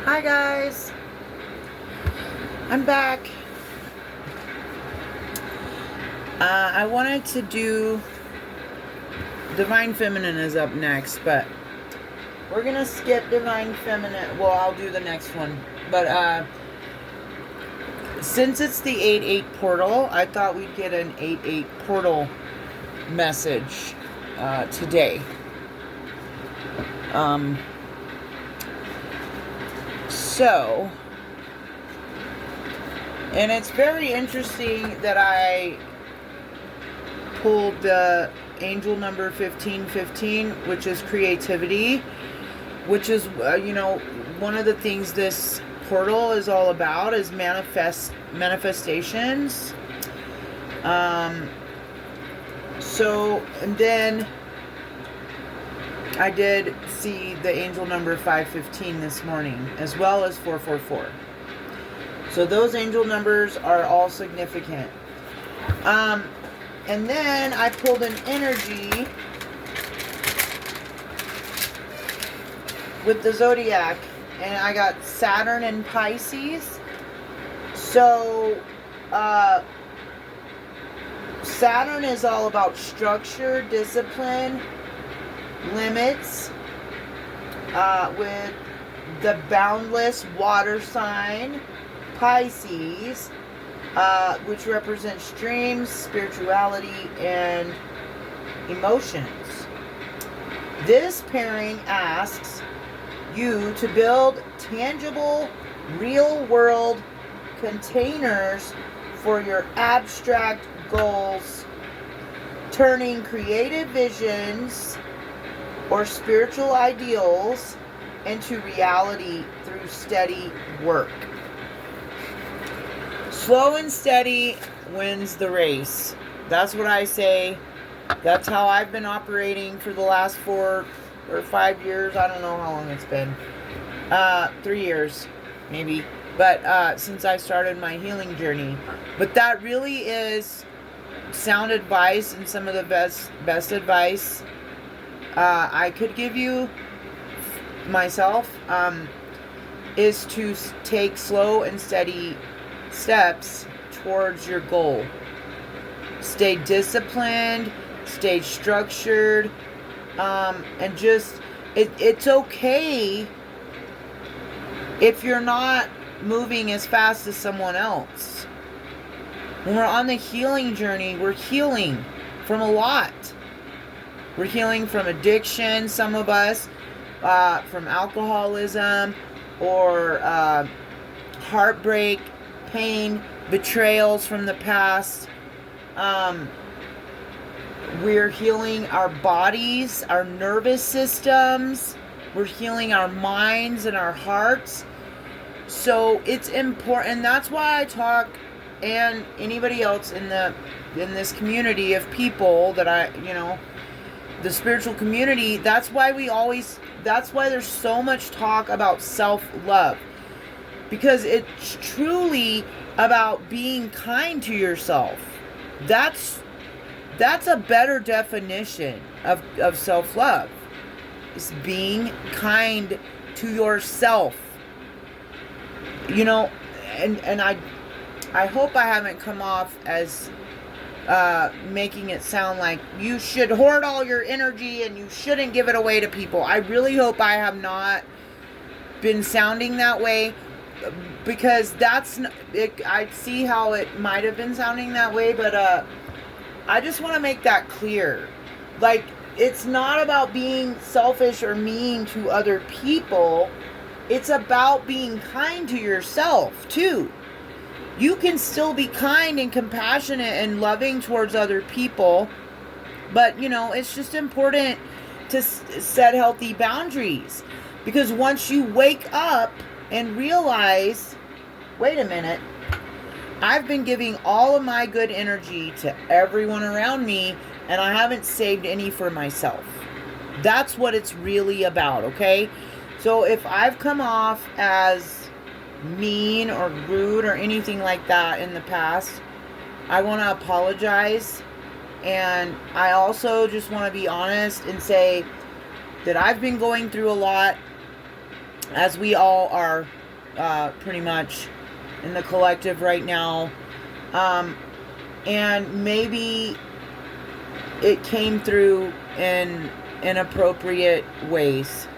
Hi guys, I'm back. I wanted to do Divine Feminine is up next, but we're gonna skip Divine Feminine. Well, I'll do the next one, but since it's the 8/8 portal, I thought we'd get an 8/8 portal message today. So, and it's very interesting that I pulled the angel number 1515, which is creativity, which is, one of the things this portal is all about is manifestations. And then I did see the angel number 515 this morning, as well as 444. So those angel numbers are all significant. And then I pulled an energy with the zodiac, and I got Saturn and Pisces. So, Saturn is all about structure, discipline, limits, with the boundless water sign, Pisces, which represents dreams, spirituality, and emotions. This pairing asks you to build tangible, real-world containers for your abstract goals, turning creative visions or spiritual ideals into reality through steady work. Slow and steady wins the race. That's what I say. That's how I've been operating for the last 4 or 5 years. I don't know how long it's been. 3 years, maybe. But since I started my healing journey. But that really is sound advice, and some of the best advice I could give you myself is to take slow and steady steps towards your goal. Stay disciplined, stay structured, and just it's okay if you're not moving as fast as someone else. When we're on the healing journey, we're healing from a lot. We're healing from addiction, some of us, from alcoholism, or heartbreak, pain, betrayals from the past. We're healing our bodies, our nervous systems. We're healing our minds and our hearts. So it's important, and that's why I talk, and anybody else in this community of people that the spiritual community, that's why there's so much talk about self-love. Because it's truly about being kind to yourself. That's a better definition of self-love. Is being kind to yourself. And I hope I haven't come off as making it sound like you should hoard all your energy and you shouldn't give it away to people. I really hope I have not been sounding that way, because I see how it might have been sounding that way, but I just want to make that clear. Like, it's not about being selfish or mean to other people. It's about being kind to yourself too. You can still be kind and compassionate and loving towards other people, but it's just important to set healthy boundaries, because once you wake up and realize, wait a minute, I've been giving all of my good energy to everyone around me, and I haven't saved any for myself. That's what it's really about, okay? So if I've come off as mean or rude or anything like that in the past, I want to apologize. And I also just want to be honest and say that I've been going through a lot, as we all are pretty much in the collective right now. And maybe it came through in inappropriate ways.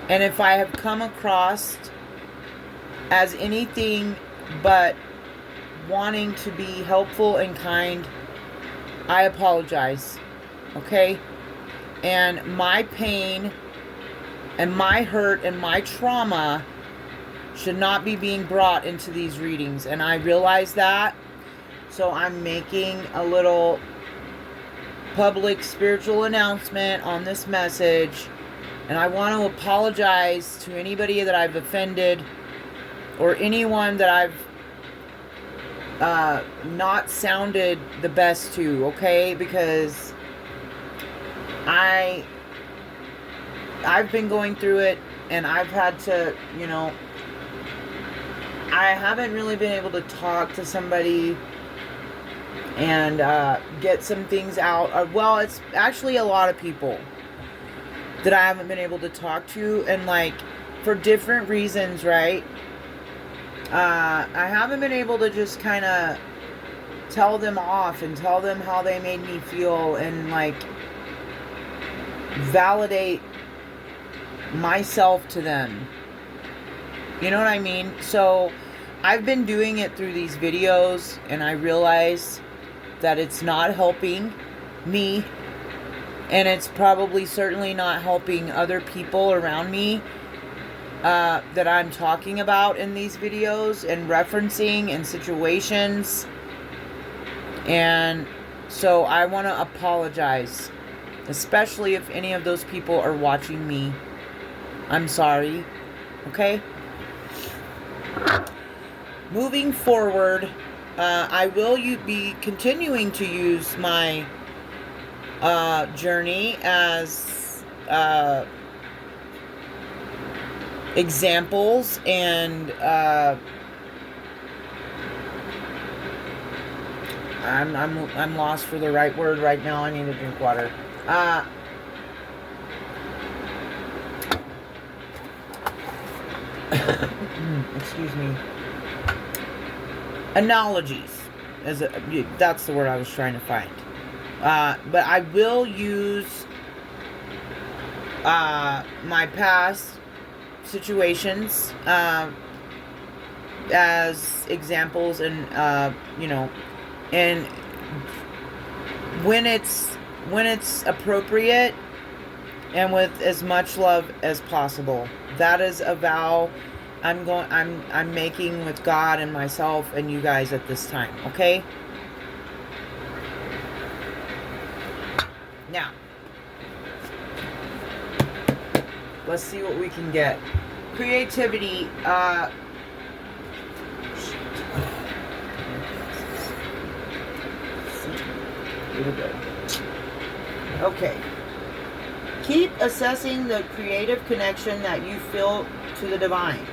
And if I have come across as anything but wanting to be helpful and kind, I apologize. Okay? And my pain and my hurt and my trauma should not be being brought into these readings. And I realize that. So I'm making a little public spiritual announcement on this message. And I want to apologize to anybody that I've offended or anyone that I've not sounded the best to, okay? Because I've been going through it, and I've had to, you know, I haven't really been able to talk to somebody and get some things out. Well, it's actually a lot of people that I haven't been able to talk to, and like for different reasons, right? I haven't been able to just kind of tell them off and tell them how they made me feel and like validate myself to them. You know what I mean? So I've been doing it through these videos, and I realize that it's not helping me, and it's probably certainly not helping other people around me that I'm talking about in these videos and referencing in situations. And so I want to apologize, especially if any of those people are watching me. I'm sorry. Okay? Moving forward, I will be continuing to use my journey as examples, and I'm lost for the right word right now. I need to drink water. Excuse me. Analogies, that's the word I was trying to find. But I will use my past situations as examples, and you know, and when it's appropriate and with as much love as possible. That is a vow I'm making with God and myself and you guys at this time, okay? Now, let's see what we can get. Creativity, okay. Keep assessing the creative connection that you feel to the divine.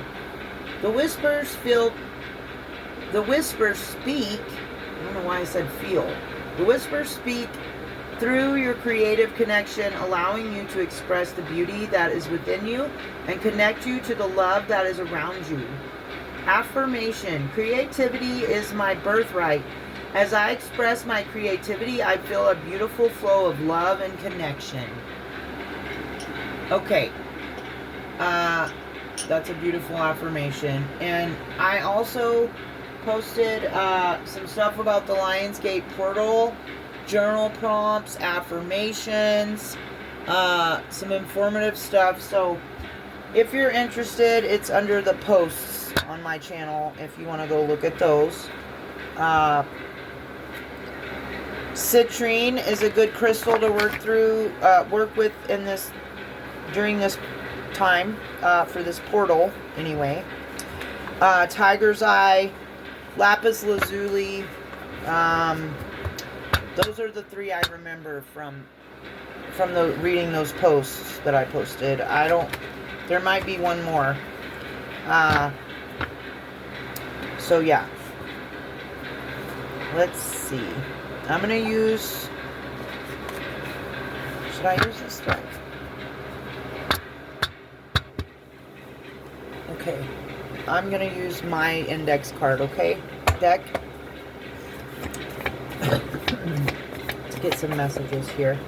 The whispers speak. I don't know why I said feel. The whispers speak through your creative connection, allowing you to express the beauty that is within you and connect you to the love that is around you. Affirmation. Creativity is my birthright. As I express my creativity, I feel a beautiful flow of love and connection. Okay. That's a beautiful affirmation. And I also posted some stuff about the Lionsgate portal, journal prompts, affirmations, some informative stuff. So if you're interested, it's under the posts on my channel if you want to go look at those. Citrine is a good crystal to work with during this time, for this portal anyway. Tiger's Eye, Lapis Lazuli, those are the three I remember from reading those posts that I posted. There might be one more. So yeah, let's see. I'm gonna use, should I use this one? Okay. I'm going to use my index card, okay? Deck. Let's get some messages here.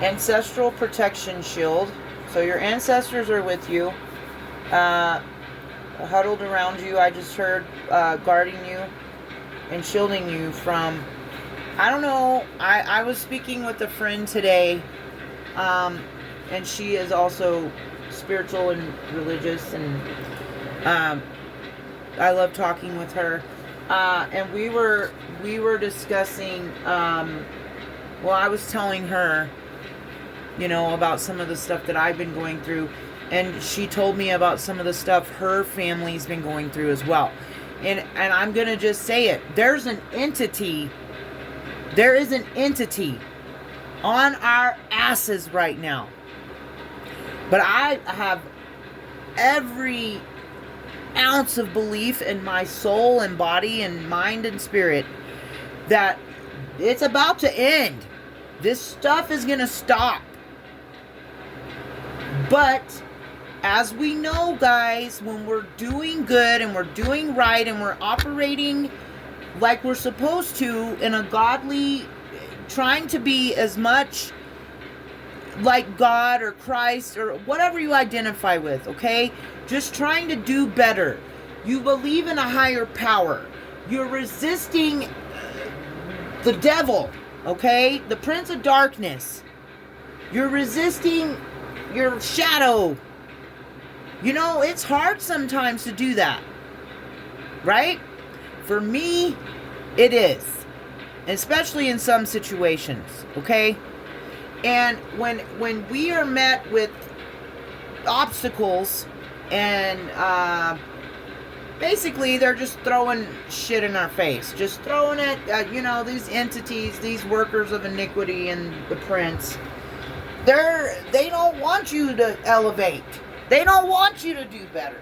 Ancestral protection shield. So your ancestors are with you, huddled around you. I just heard guarding you and shielding you from, I don't know, I was speaking with a friend today, and she is also spiritual and religious, and I love talking with her, and we were discussing, well, I was telling her, you know, about some of the stuff that I've been going through, and she told me about some of the stuff her family's been going through as well. And I'm going to just say it. There is an entity on our asses right now. But I have every ounce of belief in my soul and body and mind and spirit that it's about to end. This stuff is going to stop. But as we know, guys, when we're doing good and we're doing right and we're operating like we're supposed to in a godly, trying to be as much like God or Christ or whatever you identify with, okay? Just trying to do better. You believe in a higher power. You're resisting the devil, okay? The Prince of Darkness. You're resisting your shadow. You know, it's hard sometimes to do that, right? For me, it is, especially in some situations, okay? And when we are met with obstacles and basically they're just throwing shit in our face, just throwing it at, you know, these entities, these workers of iniquity and the prince. They don't want you to elevate. They don't want you to do better.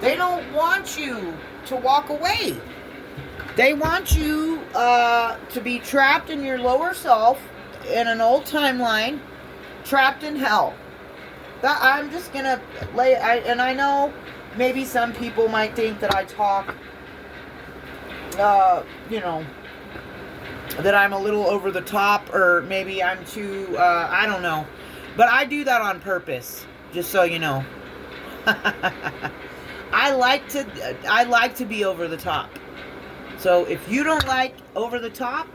They don't want you to walk away. They want you to be trapped in your lower self in an old timeline, trapped in hell. That I'm just gonna and I know maybe some people might think that I talk, you know, that I'm a little over the top, or maybe I'm too, I don't know. But I do that on purpose, just so you know. I like to be over the top. So if you don't like over the top,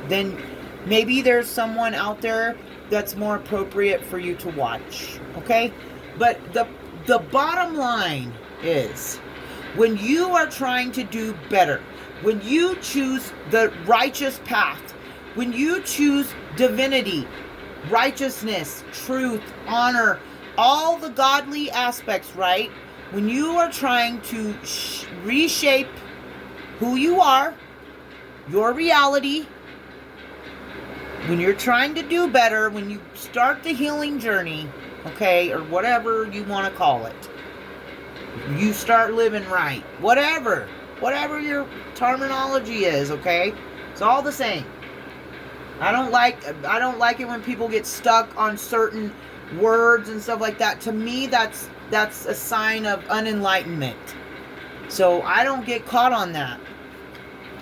then maybe there's someone out there that's more appropriate for you to watch, okay? But the bottom line is, when you are trying to do better, when you choose the righteous path, when you choose divinity, righteousness, truth, honor, all the godly aspects, right? When you are trying to reshape who you are, your reality, when you're trying to do better, when you start the healing journey, okay, or whatever you want to call it, you start living right, whatever your terminology is, okay? It's all the same. I don't like it when people get stuck on certain words and stuff like that. To me, that's a sign of unenlightenment. So I don't get caught on that.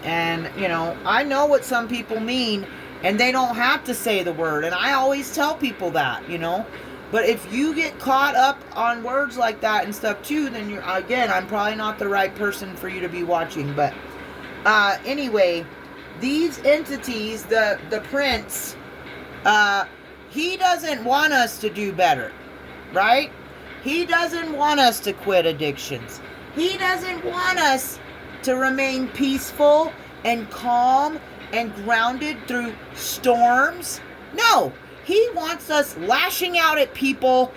And, you know, I know what some people mean, and they don't have to say the word. And I always tell people that, you know. But if you get caught up on words like that and stuff too, then I'm probably not the right person for you to be watching. But anyway, these entities, the prince, he doesn't want us to do better, right? He doesn't want us to quit addictions. He doesn't want us to remain peaceful and calm and grounded through storms. No, he wants us lashing out at people,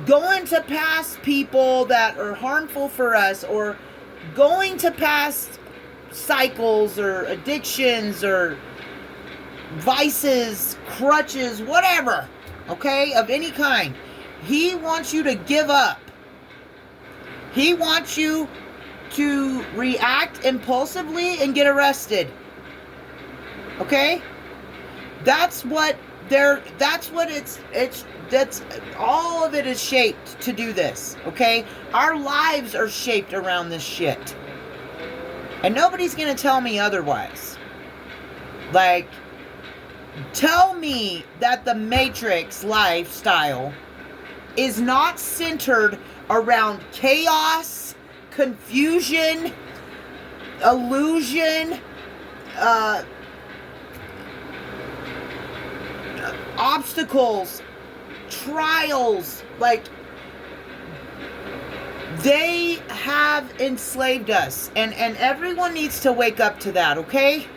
going to past people that are harmful for us, or going to past cycles or addictions or vices, crutches, whatever, okay, of any kind. He wants you to give up. He wants you to react impulsively and get arrested. Okay? That's what that's all of it is shaped to do this. Okay? Our lives are shaped around this shit. And nobody's gonna tell me otherwise. Like, tell me that the Matrix lifestyle is not centered around chaos, confusion, illusion, obstacles, trials. Like, they have enslaved us, and everyone needs to wake up to that, okay?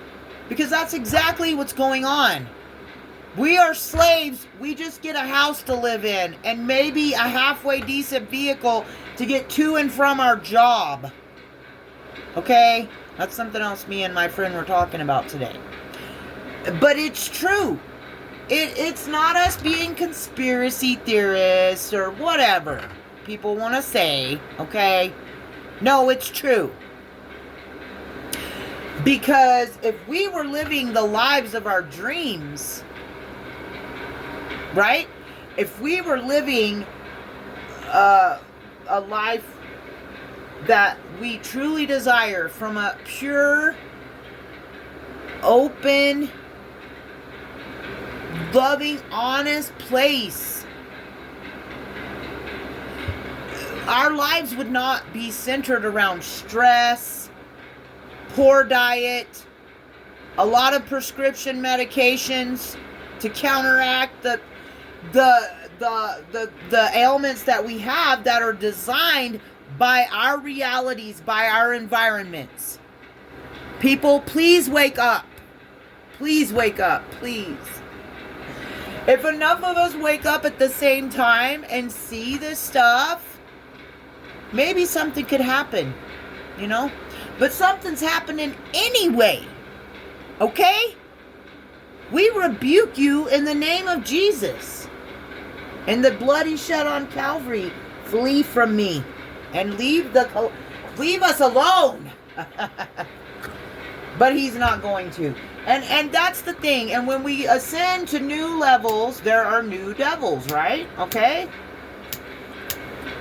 Because that's exactly what's going on. We are slaves. We just get a house to live in and maybe a halfway decent vehicle to get to and from our job. Okay? That's something else me and my friend were talking about today. But it's true. It's not us being conspiracy theorists or whatever people want to say. Okay? No, it's true. Because if we were living the lives of our dreams, right? If we were living a life that we truly desire from a pure, open, loving, honest place, our lives would not be centered around stress, poor diet, a lot of prescription medications to counteract the ailments that we have that are designed by our realities, by our environments. People, please wake up. Please wake up, please. If enough of us wake up at the same time and see this stuff, maybe something could happen, you know? But something's happening anyway, okay? We rebuke you in the name of Jesus. And the blood he shed on Calvary, flee from me and leave us alone. But he's not going to. And that's the thing. And when we ascend to new levels, there are new devils, right? Okay?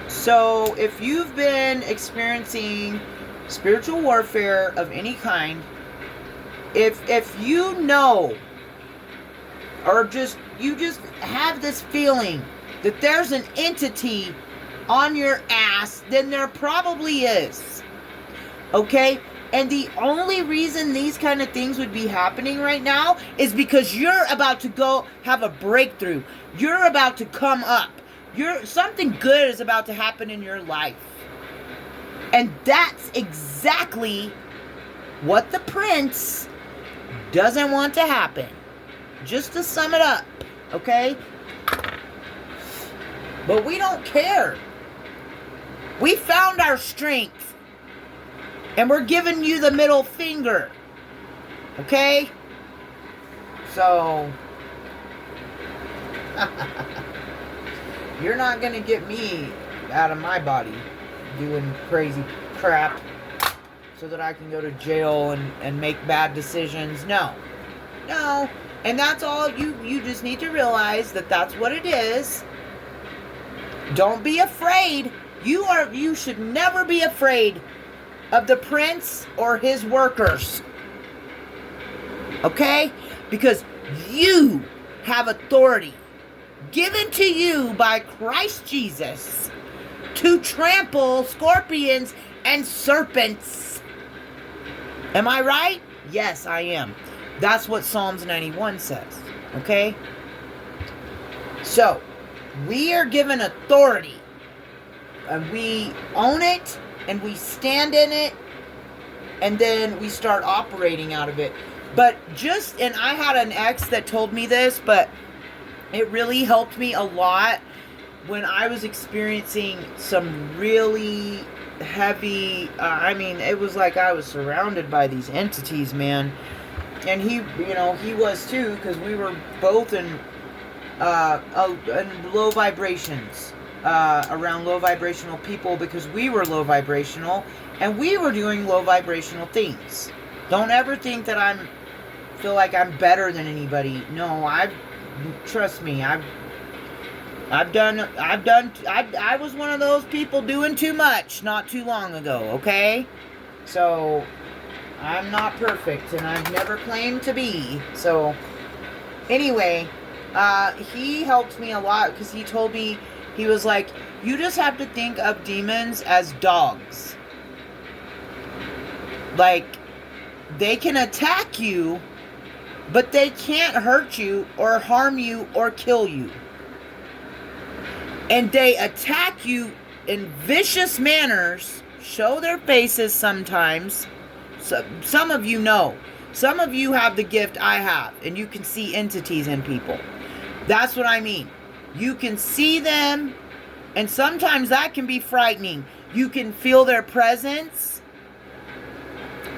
So if you've been experiencing spiritual warfare of any kind, if you know, or you just have this feeling that there's an entity on your ass, then there probably is. Okay? And the only reason these kind of things would be happening right now is because you're about to go have a breakthrough. You're about to come up. Something good is about to happen in your life. And that's exactly what the prince doesn't want to happen. Just to sum it up, okay? But we don't care. We found our strength. And we're giving you the middle finger. Okay? So, you're not going to get me out of my body doing crazy crap so that I can go to jail and make bad decisions. No. And that's all. You just need to realize that that's what it is. Don't be afraid. You should never be afraid of the prince or his workers. Okay? Because you have authority given to you by Christ Jesus to trample scorpions and serpents. Am I right? Yes, I am. That's what Psalms 91 says. Okay? So, we are given authority. And we own it. And we stand in it. And then we start operating out of it. But and I had an ex that told me this, but it really helped me a lot when I was experiencing some really heavy, it was like I was surrounded by these entities, man. And he was too, because we were both in low vibrations, around low vibrational people, because we were low vibrational, And we were doing low vibrational things. Don't ever think that feel like I'm better than anybody. No, trust me, I was one of those people doing too much not too long ago, okay? So, I'm not perfect, and I've never claimed to be. So, anyway, he helped me a lot because he told me, he was like, you just have to think of demons as dogs. Like, they can attack you, but they can't hurt you or harm you or kill you. And they attack you in vicious manners, show their faces sometimes. So, some of you know. Some of you have the gift I have, and you can see entities in people. That's what I mean. You can see them, and sometimes that can be frightening. You can feel their presence.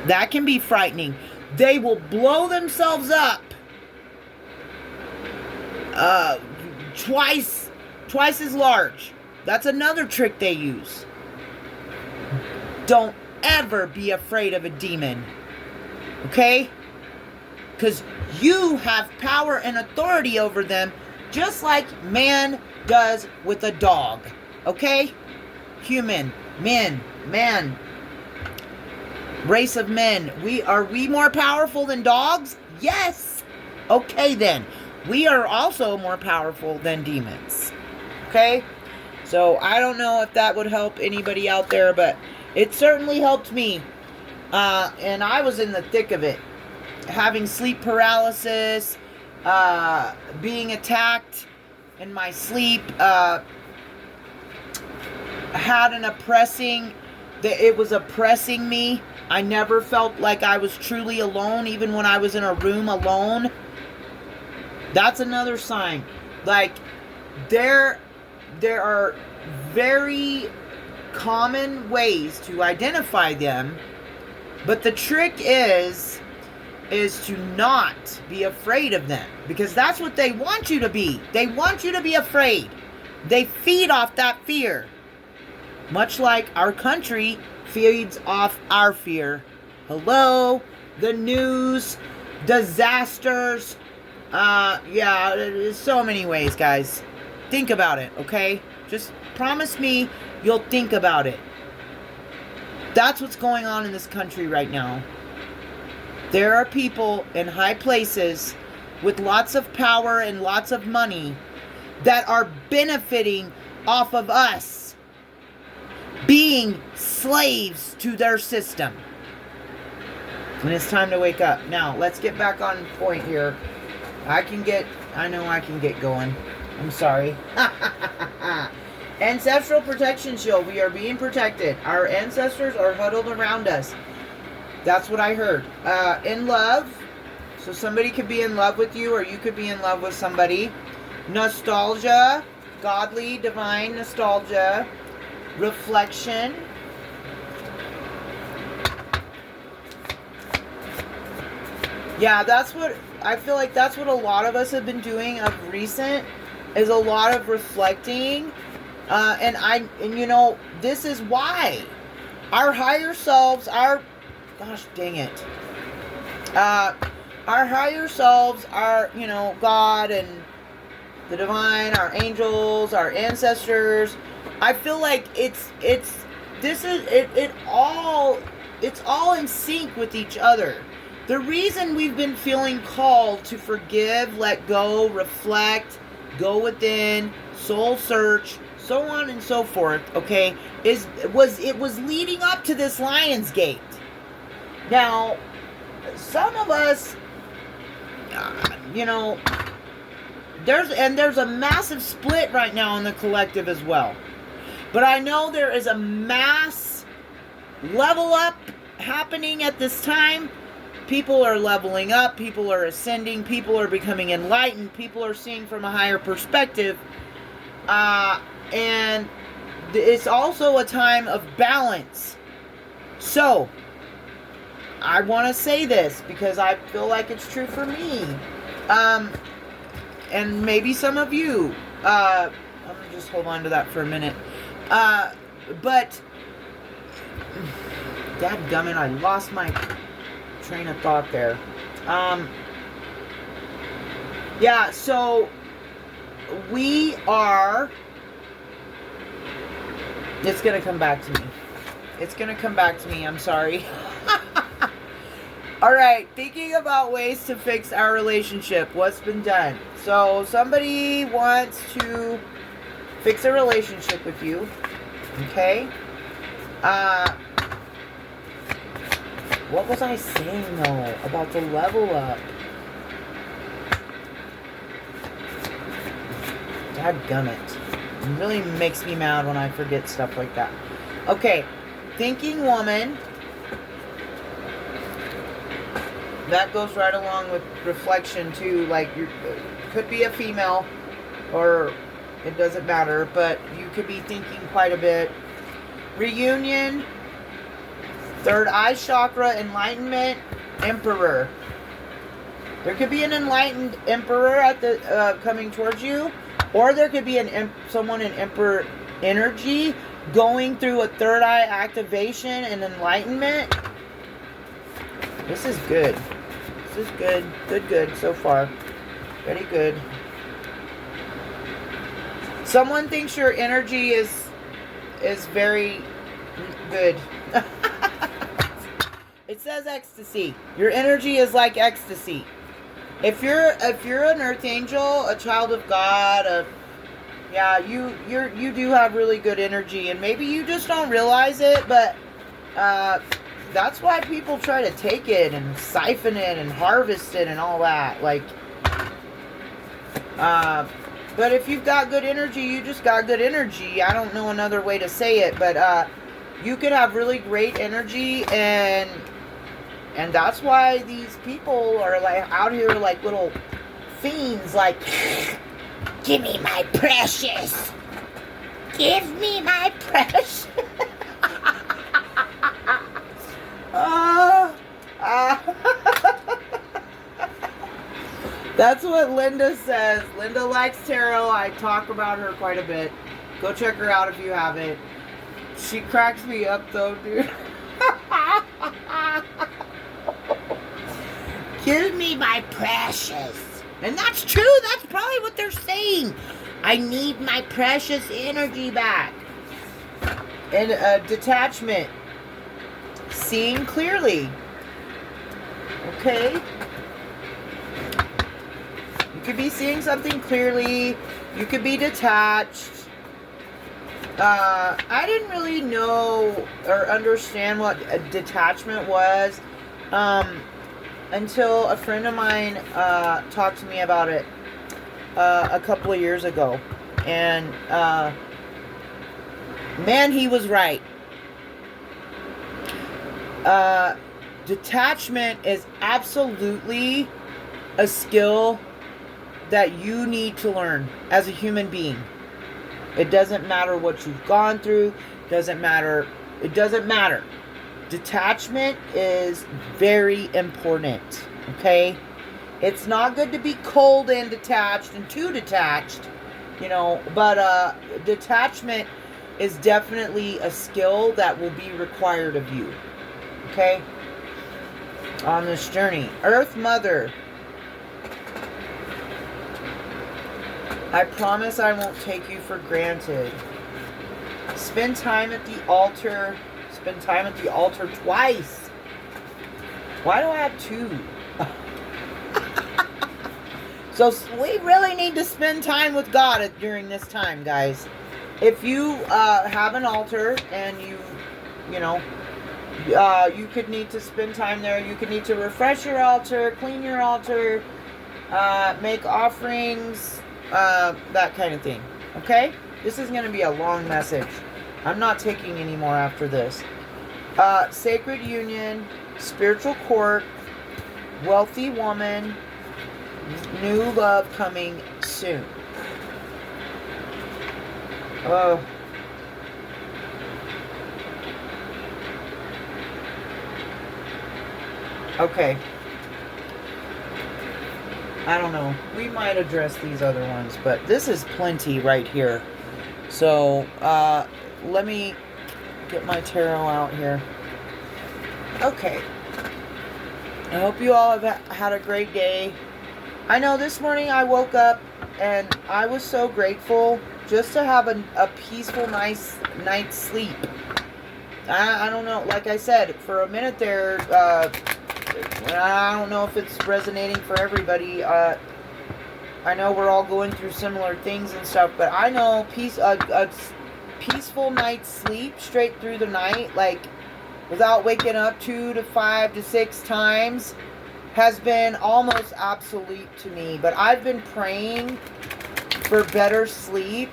That can be frightening. They will blow themselves up twice as large. That's another trick they use. Don't ever be afraid of a demon. Okay? Because you have power and authority over them, just like man does with a dog. Okay? Human, man, race of men. Are we more powerful than dogs? Yes. Okay then. We are also more powerful than demons. Okay? So I don't know if that would help anybody out there, but it certainly helped me. And I was in the thick of it. Having sleep paralysis, being attacked in my sleep, it was oppressing me. I never felt like I was truly alone, even when I was in a room alone. That's another sign. Like, there are very common ways to identify them, but the trick is to not be afraid of them, because that's what they want you to be. They want you to be afraid. They feed off that fear, much like our country feeds off our fear. Hello, the news, disasters. There's so many ways, guys. Think about it, okay? Just promise me you'll think about it. That's what's going on in this country right now. There are people in high places with lots of power and lots of money that are benefiting off of us being slaves to their system. And it's time to wake up. Now, let's get back on point here. I know I can get going. I'm sorry. Ancestral protection shield. We are being protected. Our ancestors are huddled around us. That's what I heard. In love. So somebody could be in love with you, or you could be in love with somebody. Nostalgia. Godly, divine nostalgia. Reflection. Yeah, I feel like that's what a lot of us have been doing of recent, is a lot of reflecting. And you know, this is why our higher selves, gosh dang it. Our higher selves are, you know, God and the divine, our angels, our ancestors. I feel like it's all in sync with each other. The reason we've been feeling called to forgive, let go, reflect, go within, soul search, so on and so forth, okay, it was leading up to this Lion's Gate. Now, some of us, you know, there's a massive split right now in the collective as well. But I know there is a mass level up happening at this time. People are leveling up, people are ascending, people are becoming enlightened, people are seeing from a higher perspective. And it's also a time of balance. So, I want to say this because I feel like it's true for me. And maybe some of you. I'm going to just hold on to that for a minute. But Dadgummit, I lost my train of thought there. Yeah, so we are... It's going to come back to me. It's going to come back to me. I'm sorry. All right. Thinking about ways to fix our relationship. What's been done? So somebody wants to fix a relationship with you. Okay. What was I saying though about the level up? Dadgummit. It really makes me mad when I forget stuff like that. Okay. Thinking woman. That goes right along with reflection too. Like, you could be a female, or it doesn't matter, but you could be thinking quite a bit. Reunion. Third eye chakra, enlightenment, emperor. There could be an enlightened emperor at the coming towards you, or there could be someone in emperor energy going through a third eye activation and enlightenment. This is good. This is good. Good so far. Very good. Someone thinks your energy is very good. It says ecstasy. Your energy is like ecstasy. If you're an earth angel, a child of God, yeah, you do have really good energy, and maybe you just don't realize it, but that's why people try to take it and siphon it and harvest it and all that. Like, but if you've got good energy, you just got good energy. I don't know another way to say it, but you could have really great energy, and that's why these people are like out here like little fiends, like, give me my precious. Give me my precious. That's what Linda says. Linda likes tarot. I talk about her quite a bit. Go check her out if you haven't. She cracks me up though, dude. Give me my precious. And that's true. That's probably what they're saying. I need my precious energy back. And detachment. Seeing clearly. Okay. You could be seeing something clearly. You could be detached. I didn't really know or understand what a detachment was until a friend of mine talked to me about it a couple of years ago. And man, he was right. Detachment is absolutely a skill that you need to learn as a human being. It doesn't matter what you've gone through. Doesn't matter. It doesn't matter. Detachment is very important. Okay? It's not good to be cold and detached and too detached, you know, but detachment is definitely a skill that will be required of you. Okay? On this journey. Earth Mother. I promise I won't take you for granted. Spend time at the altar. Spend time at the altar twice. Why do I have two? So we really need to spend time with God during this time, guys. If you have an altar and you know, you could need to spend time there. You could need to refresh your altar, clean your altar, make offerings, that kind of thing. Okay? This is going to be a long message. I'm not taking any more after this. Sacred union, spiritual court, wealthy woman, new love coming soon. Oh. Okay. I don't know. We might address these other ones, but this is plenty right here. So, let me get my tarot out here. Okay. I hope you all have had a great day. I know this morning I woke up and I was so grateful just to have a peaceful, nice night's sleep. I don't know. Like I said, for a minute there, I don't know if it's resonating for everybody. I know we're all going through similar things and stuff, but I know a peaceful night's sleep straight through the night, like without waking up 2 to 5 to 6 times, has been almost obsolete to me. But I've been praying for better sleep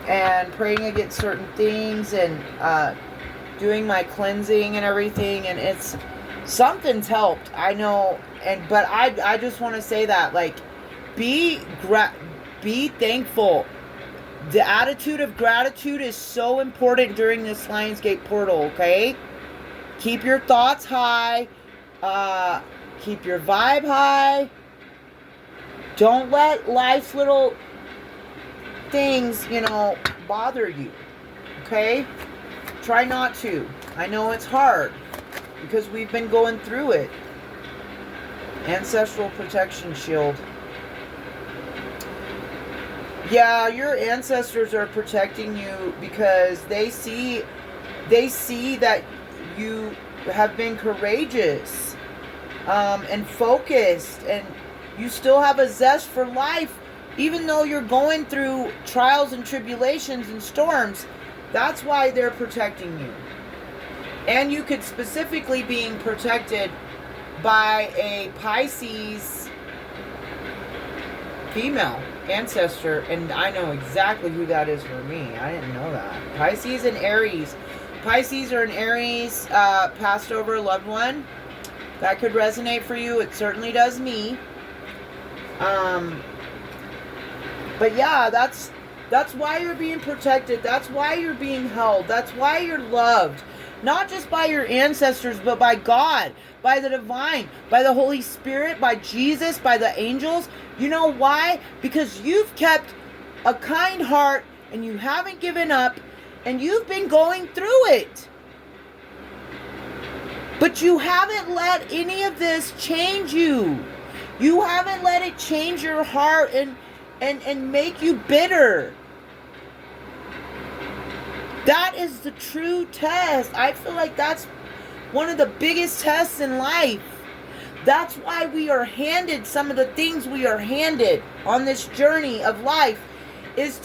and praying against certain things and doing my cleansing and everything, and something's helped. I know, but I just want to say that, like, be thankful. The attitude of gratitude is so important during this Lionsgate portal, okay? Keep your thoughts high. Keep your vibe high. Don't let life's little things, bother you, okay? Try not to. I know it's hard because we've been going through it. Ancestral protection shield. Yeah, your ancestors are protecting you because they see that you have been courageous and focused, and you still have a zest for life, even though you're going through trials and tribulations and storms. That's why they're protecting you. And you could specifically being protected by a Pisces female ancestor, and I know exactly who that is for me. I didn't know that. Pisces and Aries. Pisces or an Aries passed over loved one. That could resonate for you. It certainly does me. But yeah, that's why you're being protected. That's why you're being held. That's why you're loved. Not just by your ancestors, but by God, by the divine, by the Holy Spirit, by Jesus, by the angels. You know why? Because you've kept a kind heart and you haven't given up and you've been going through it. But you haven't let any of this change you. You haven't let it change your heart and make you bitter. That is the true test. I feel like that's one of the biggest tests in life. That's why we are handed some of the things we are handed on this journey of life, is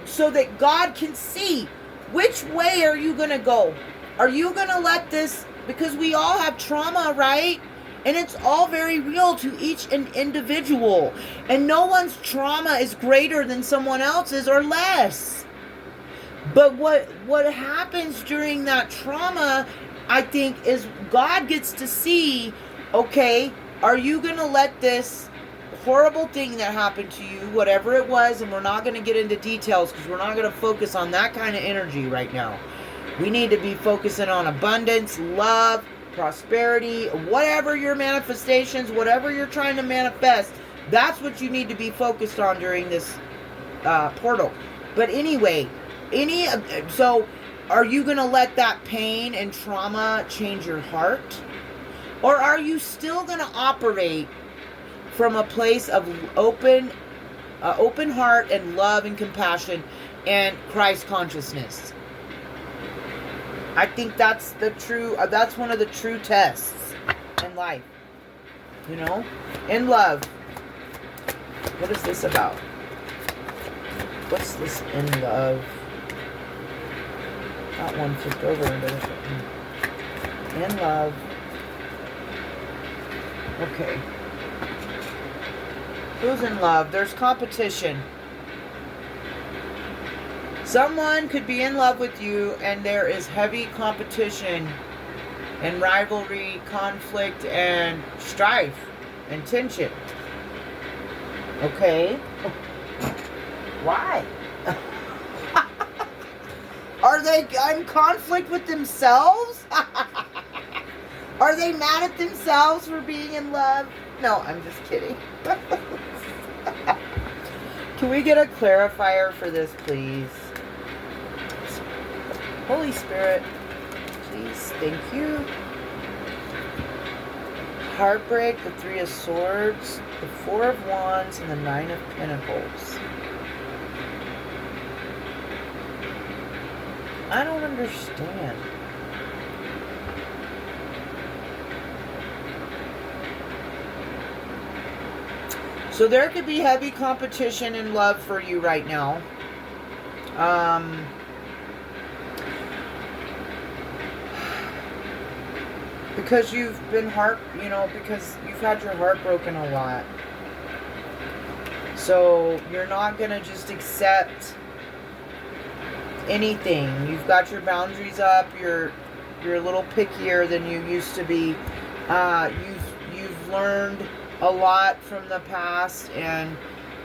so that God can see which way are you going to go. Are you going to let this, because we all have trauma, right? And it's all very real to each individual. And no one's trauma is greater than someone else's or less. But what happens during that trauma, I think, is God gets to see, okay, are you going to let this horrible thing that happened to you, whatever it was, and we're not going to get into details because we're not going to focus on that kind of energy right now. We need to be focusing on abundance, love, prosperity, whatever your manifestations, whatever you're trying to manifest, that's what you need to be focused on during this portal. But anyway, so are you going to let that pain and trauma change your heart? Or are you still going to operate from a place of open heart and love and compassion and Christ consciousness? I think that's that's one of the true tests in life. In love. What is this about? What's this in love? That one flipped over into in love. Okay. Who's in love? There's competition. Someone could be in love with you and there is heavy competition and rivalry, conflict, and strife and tension. Okay. Why? Are they in conflict with themselves? Are they mad at themselves for being in love? No, I'm just kidding. Can we get a clarifier for this, please? Holy Spirit, please, thank you. Heartbreak, the Three of Swords, the Four of Wands, and the Nine of Pentacles. I don't understand. So there could be heavy competition in love for you right now. Because you've been because you've had your heart broken a lot. So you're not going to just accept anything. You've got your boundaries up. You're a little pickier than you used to be. You've learned a lot from the past and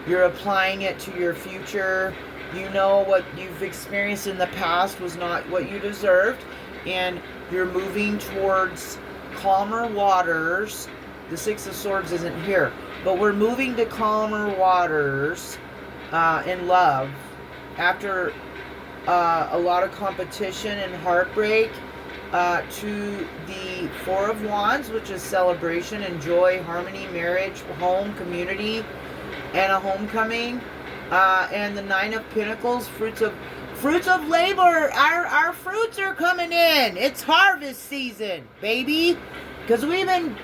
you're applying it to your future. You know what you've experienced in the past was not what you deserved, and you're moving towards calmer waters. The Six of Swords isn't here, but we're moving to calmer waters in love after a lot of competition and heartbreak, to the Four of Wands, which is celebration and joy, harmony, marriage, home, community, and a homecoming, and the Nine of Pentacles, fruits of labor. Our fruits are coming in. It's harvest season, baby, because we've been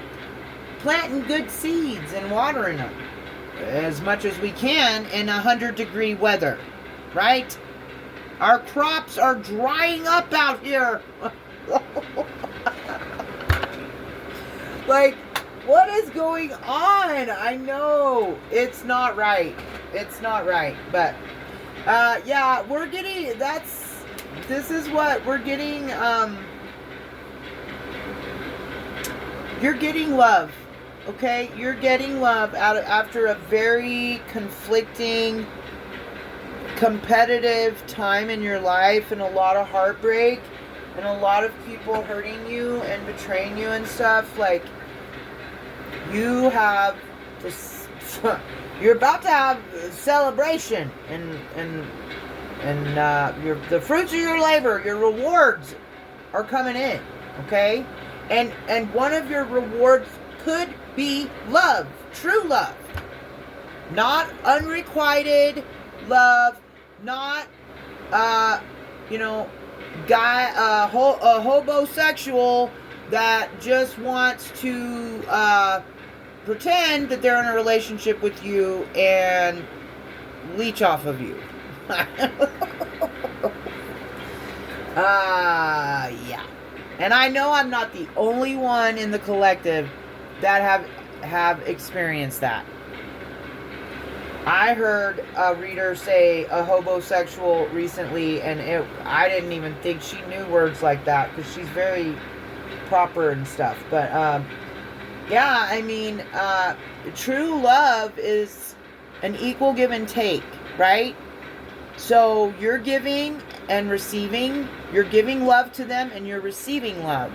planting good seeds and watering them as much as we can in 100-degree weather, right? Our crops are drying up out here. Like, what is going on? I know it's not right. It's not right. But yeah, we're getting, this is what we're getting. You're getting love. Okay? You're getting love after a very conflicting, competitive time in your life and a lot of heartbreak and a lot of people hurting you and betraying you and stuff. Like, you have this, you're about to have a celebration and the fruits of your labor, your rewards are coming in, okay? And one of your rewards could be love, true love, not unrequited love, not a homosexual that just wants to pretend that they're in a relationship with you and leech off of you. Yeah. And I know I'm not the only one in the collective that have experienced that. I heard a reader say a homosexual recently, and I didn't even think she knew words like that because she's very proper and stuff. But yeah, I mean, true love is an equal give and take, right? So you're giving and receiving. You're giving love to them and you're receiving love.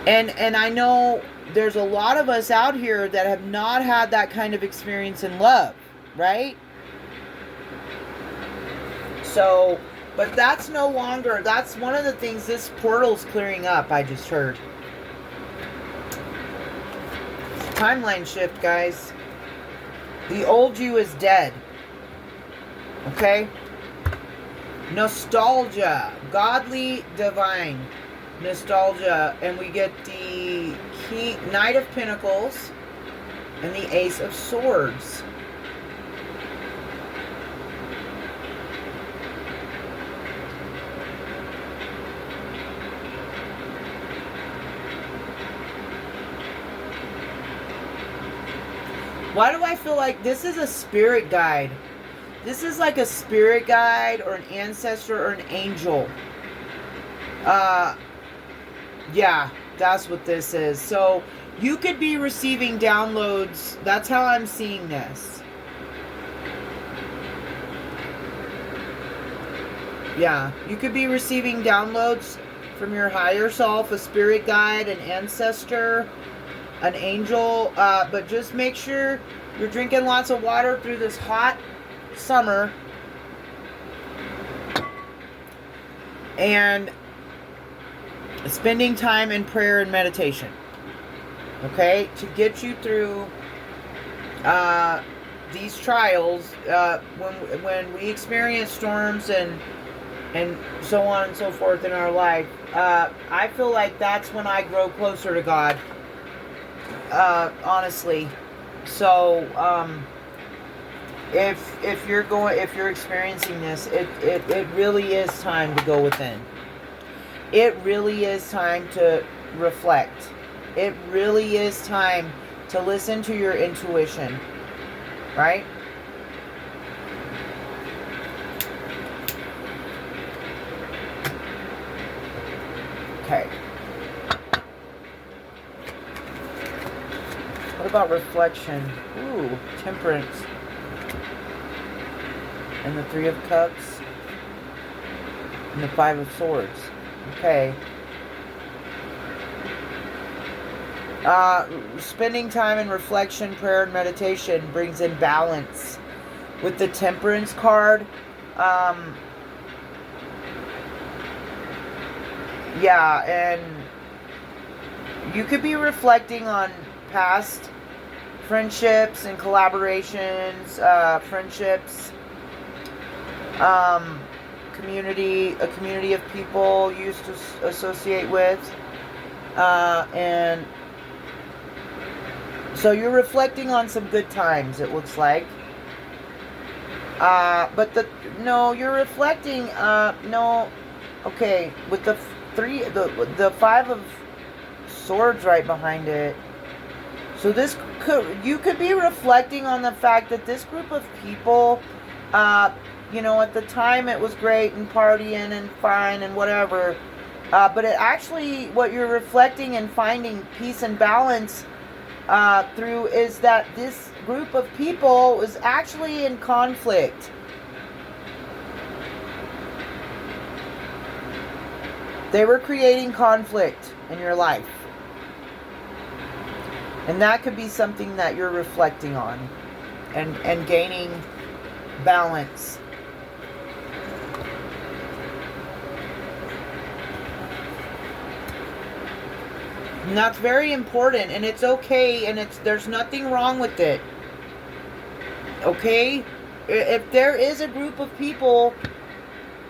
And I know there's a lot of us out here that have not had that kind of experience in love, right? So, but that's no longer, that's one of the things this portal's clearing up, I just heard. Timeline shift, guys. The old you is dead. Okay? Nostalgia. Godly, divine. Nostalgia. And we get the Knight of Pentacles and the Ace of Swords. Why do I feel like this is a spirit guide? This is like a spirit guide or an ancestor or an angel. Yeah, that's what this is. So you could be receiving downloads. That's how I'm seeing this. Yeah, you could be receiving downloads from your higher self, a spirit guide, an ancestor, an angel, but just make sure you're drinking lots of water through this hot summer and spending time in prayer and meditation. Okay? To get you through these trials, when we experience storms and so on and so forth in our life, I feel like that's when I grow closer to God, honestly. So, if you're experiencing this, it really is time to go within. It really is time to reflect. It really is time to listen to your intuition, right? Okay. What about reflection? Ooh, temperance. And the Three of Cups. And the Five of Swords. Okay. Spending time in reflection, prayer, and meditation brings in balance. With the Temperance card, yeah, and you could be reflecting on past friendships and collaborations, friendships, a community of people you used to associate with, and so you're reflecting on some good times, it looks like. But you're reflecting, no, okay, with the Five of Swords right behind it. So you could be reflecting on the fact that this group of people, at the time it was great and partying and fine and whatever, but it actually, what you're reflecting and finding peace and balance through is that this group of people was actually in conflict. They were creating conflict in your life. And that could be something that you're reflecting on and gaining balance. And that's very important, and it's okay, and there's nothing wrong with it. Okay? If there is a group of people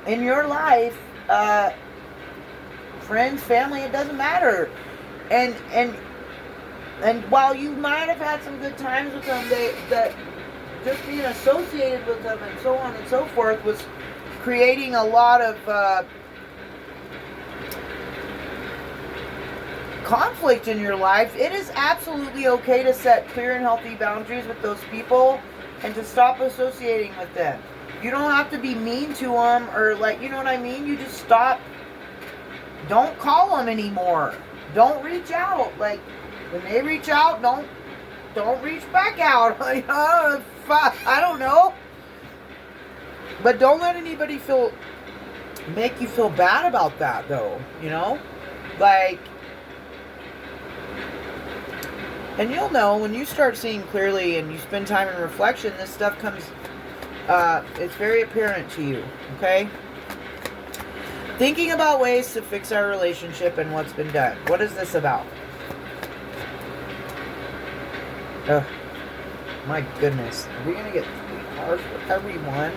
in your life, friends, family, it doesn't matter. And while you might have had some good times with them, that just being associated with them and so on and so forth was creating a lot of conflict in your life. It is absolutely okay to set clear and healthy boundaries with those people and to stop associating with them. You don't have to be mean to them or you know what I mean? You just stop. Don't call them anymore. Don't reach out. When they reach out, don't reach back out. I don't know. But don't let anybody make you feel bad about that, though. And you'll know when you start seeing clearly and you spend time in reflection, this stuff comes, it's very apparent to you, okay? Thinking about ways to fix our relationship and what's been done. What is this about? Ugh, my goodness. Are we going to get 3 cards for everyone?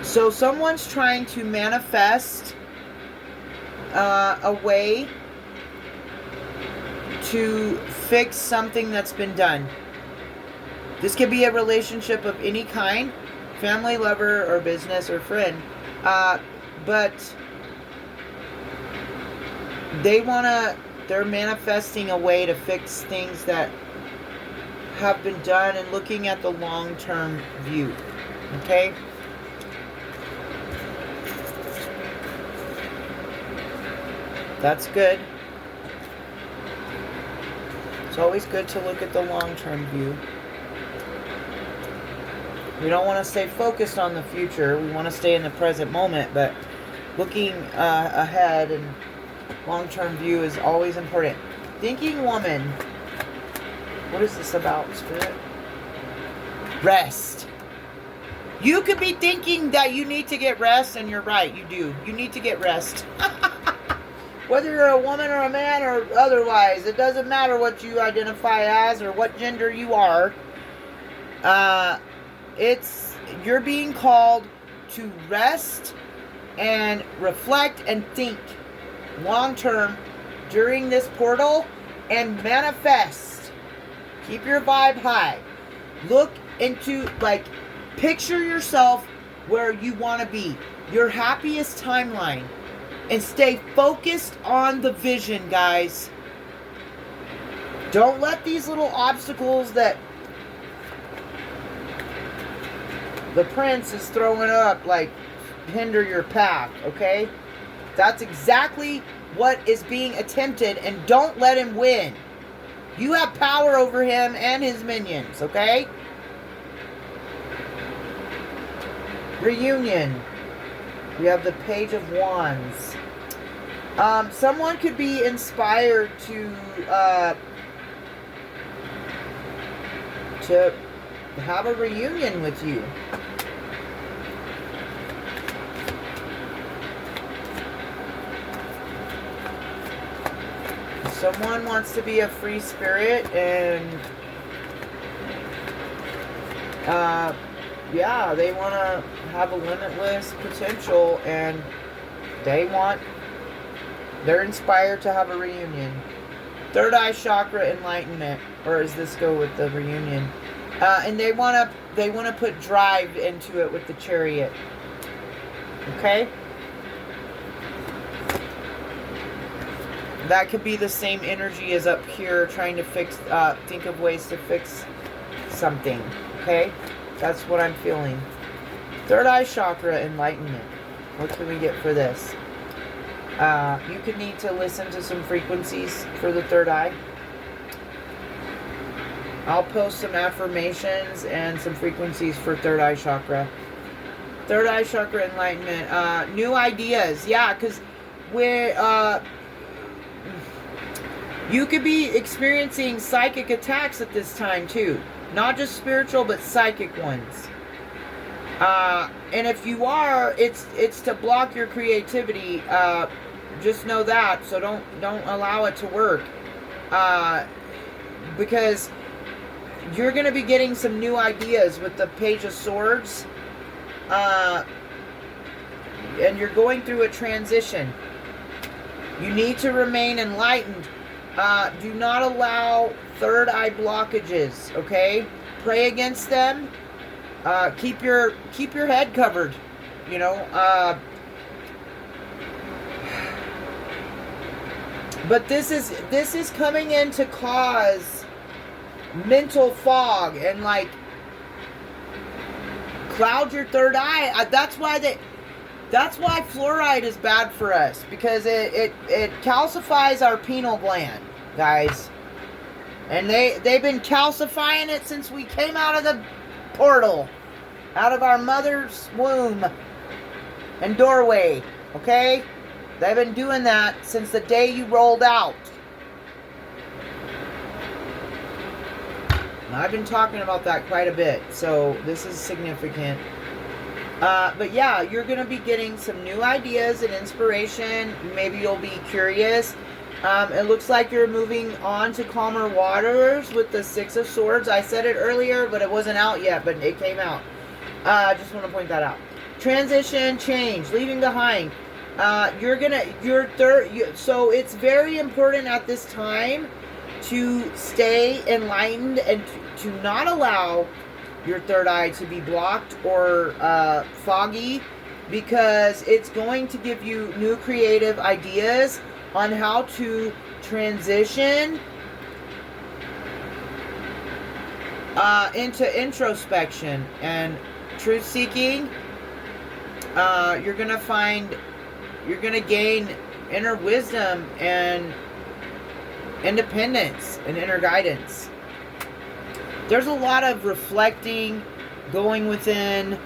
So someone's trying to manifest a way to fix something that's been done. This could be a relationship of any kind, family, lover, or business, or friend. But they're manifesting a way to fix things that have been done and looking at the long-term view. Okay? That's good. It's always good to look at the long-term view. We don't want to stay focused on the future. We want to stay in the present moment, but looking ahead and long-term view is always important. Thinking woman. What is this about, Spirit? Rest. You could be thinking that you need to get rest, and you're right, you do. You need to get rest. Whether you're a woman or a man or otherwise, it doesn't matter what you identify as or what gender you are. You're being called to rest and reflect and think long term during this portal and manifest. Keep your vibe high. Look into, like, picture yourself where you want to be, your happiest timeline, and stay focused on the vision, guys. Don't let these little obstacles that the prince is throwing up, like, hinder your path, okay? That's exactly what is being attempted, and don't let him win. You have power over him and his minions, okay? Reunion. We have the Page of Wands. Someone could be inspired to have a reunion with you. Someone wants to be a free spirit and yeah, they want to have a limitless potential, and they're inspired to have a reunion. Third eye chakra enlightenment, or does this go with the reunion? And they want to put drive into it with the Chariot. Okay? That could be the same energy as up here, trying to think of ways to fix something. Okay? That's what I'm feeling. Third eye chakra enlightenment. What can we get for this? You could need to listen to some frequencies for the third eye. I'll post some affirmations and some frequencies for third eye chakra. Third eye chakra enlightenment. New ideas. Yeah, because you could be experiencing psychic attacks at this time too. Not just spiritual, but psychic ones. And if you are, it's to block your creativity. Just know that. So don't allow it to work. Because you're going to be getting some new ideas with the Page of Swords. And you're going through a transition. You need to remain enlightened. Do not allow third eye blockages, okay? Pray against them. Keep your head covered, you know. But this is coming in to cause mental fog and, like, cloud your third eye. That's why fluoride is bad for us, because it calcifies our pineal gland, guys. And they've been calcifying it since we came out of the portal, out of our mother's womb and doorway, okay? They've been doing that since the day you rolled out. And I've been talking about that quite a bit, so this is significant. But yeah, you're going to be getting some new ideas and inspiration. Maybe you'll be curious. It looks like you're moving on to calmer waters with the Six of Swords. I said it earlier, but it wasn't out yet, but it came out. I just want to point that out. Transition, change, leaving behind. So it's very important at this time to stay enlightened and to not allow your third eye to be blocked or foggy, because it's going to give you new creative ideas on how to transition into introspection and truth seeking. You're going to gain inner wisdom and independence and inner guidance. There's a lot of reflecting, going within,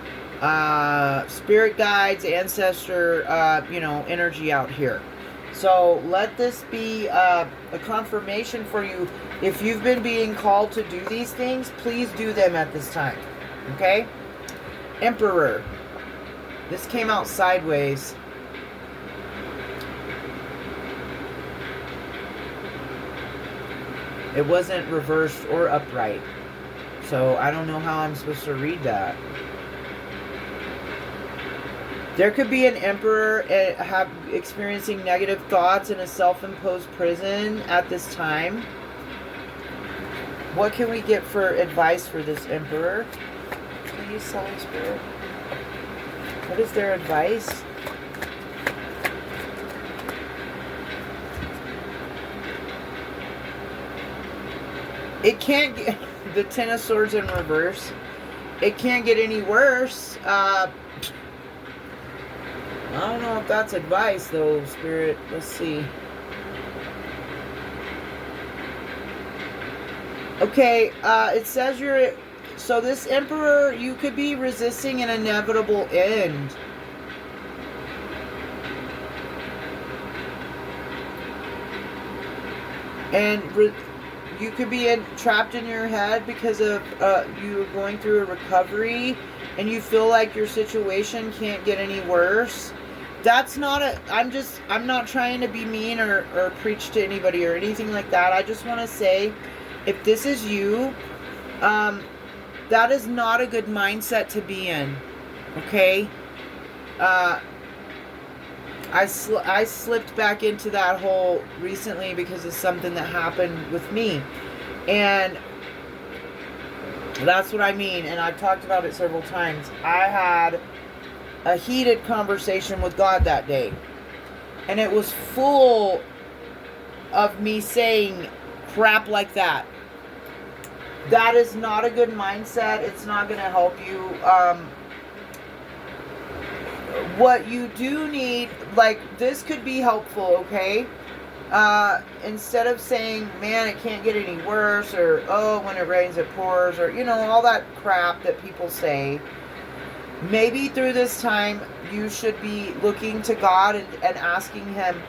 spirit guides, ancestor, energy out here. So let this be a confirmation for you. If you've been being called to do these things, please do them at this time. Okay? Emperor. This came out sideways. It wasn't reversed or upright. So I don't know how I'm supposed to read that. There could be an emperor experiencing negative thoughts in a self-imposed prison at this time. What can we get for advice for this emperor? Please, Holy Spirit. What is their advice? It can't get... The Ten of Swords in reverse. It can't get any worse. I don't know if that's advice, though, Spirit. Let's see. Okay, it says you're... So this Emperor, you could be resisting an inevitable end. And you could be trapped in your head because of you going through a recovery and you feel like your situation can't get any worse. That's not a... I'm not trying to be mean or preach to anybody or anything like that. I just want to say, if this is you, that is not a good mindset to be in. Okay? I slipped back into that hole recently because of something that happened with me. And that's what I mean. And I've talked about it several times. I had a heated conversation with God that day. And it was full of me saying crap like that. That is not a good mindset. It's not going to help you. What you do need, like, this could be helpful, okay? Instead of saying, man, it can't get any worse, or, oh, when it rains, it pours, or, you know, all that crap that people say. Maybe through this time, you should be looking to God and asking Him,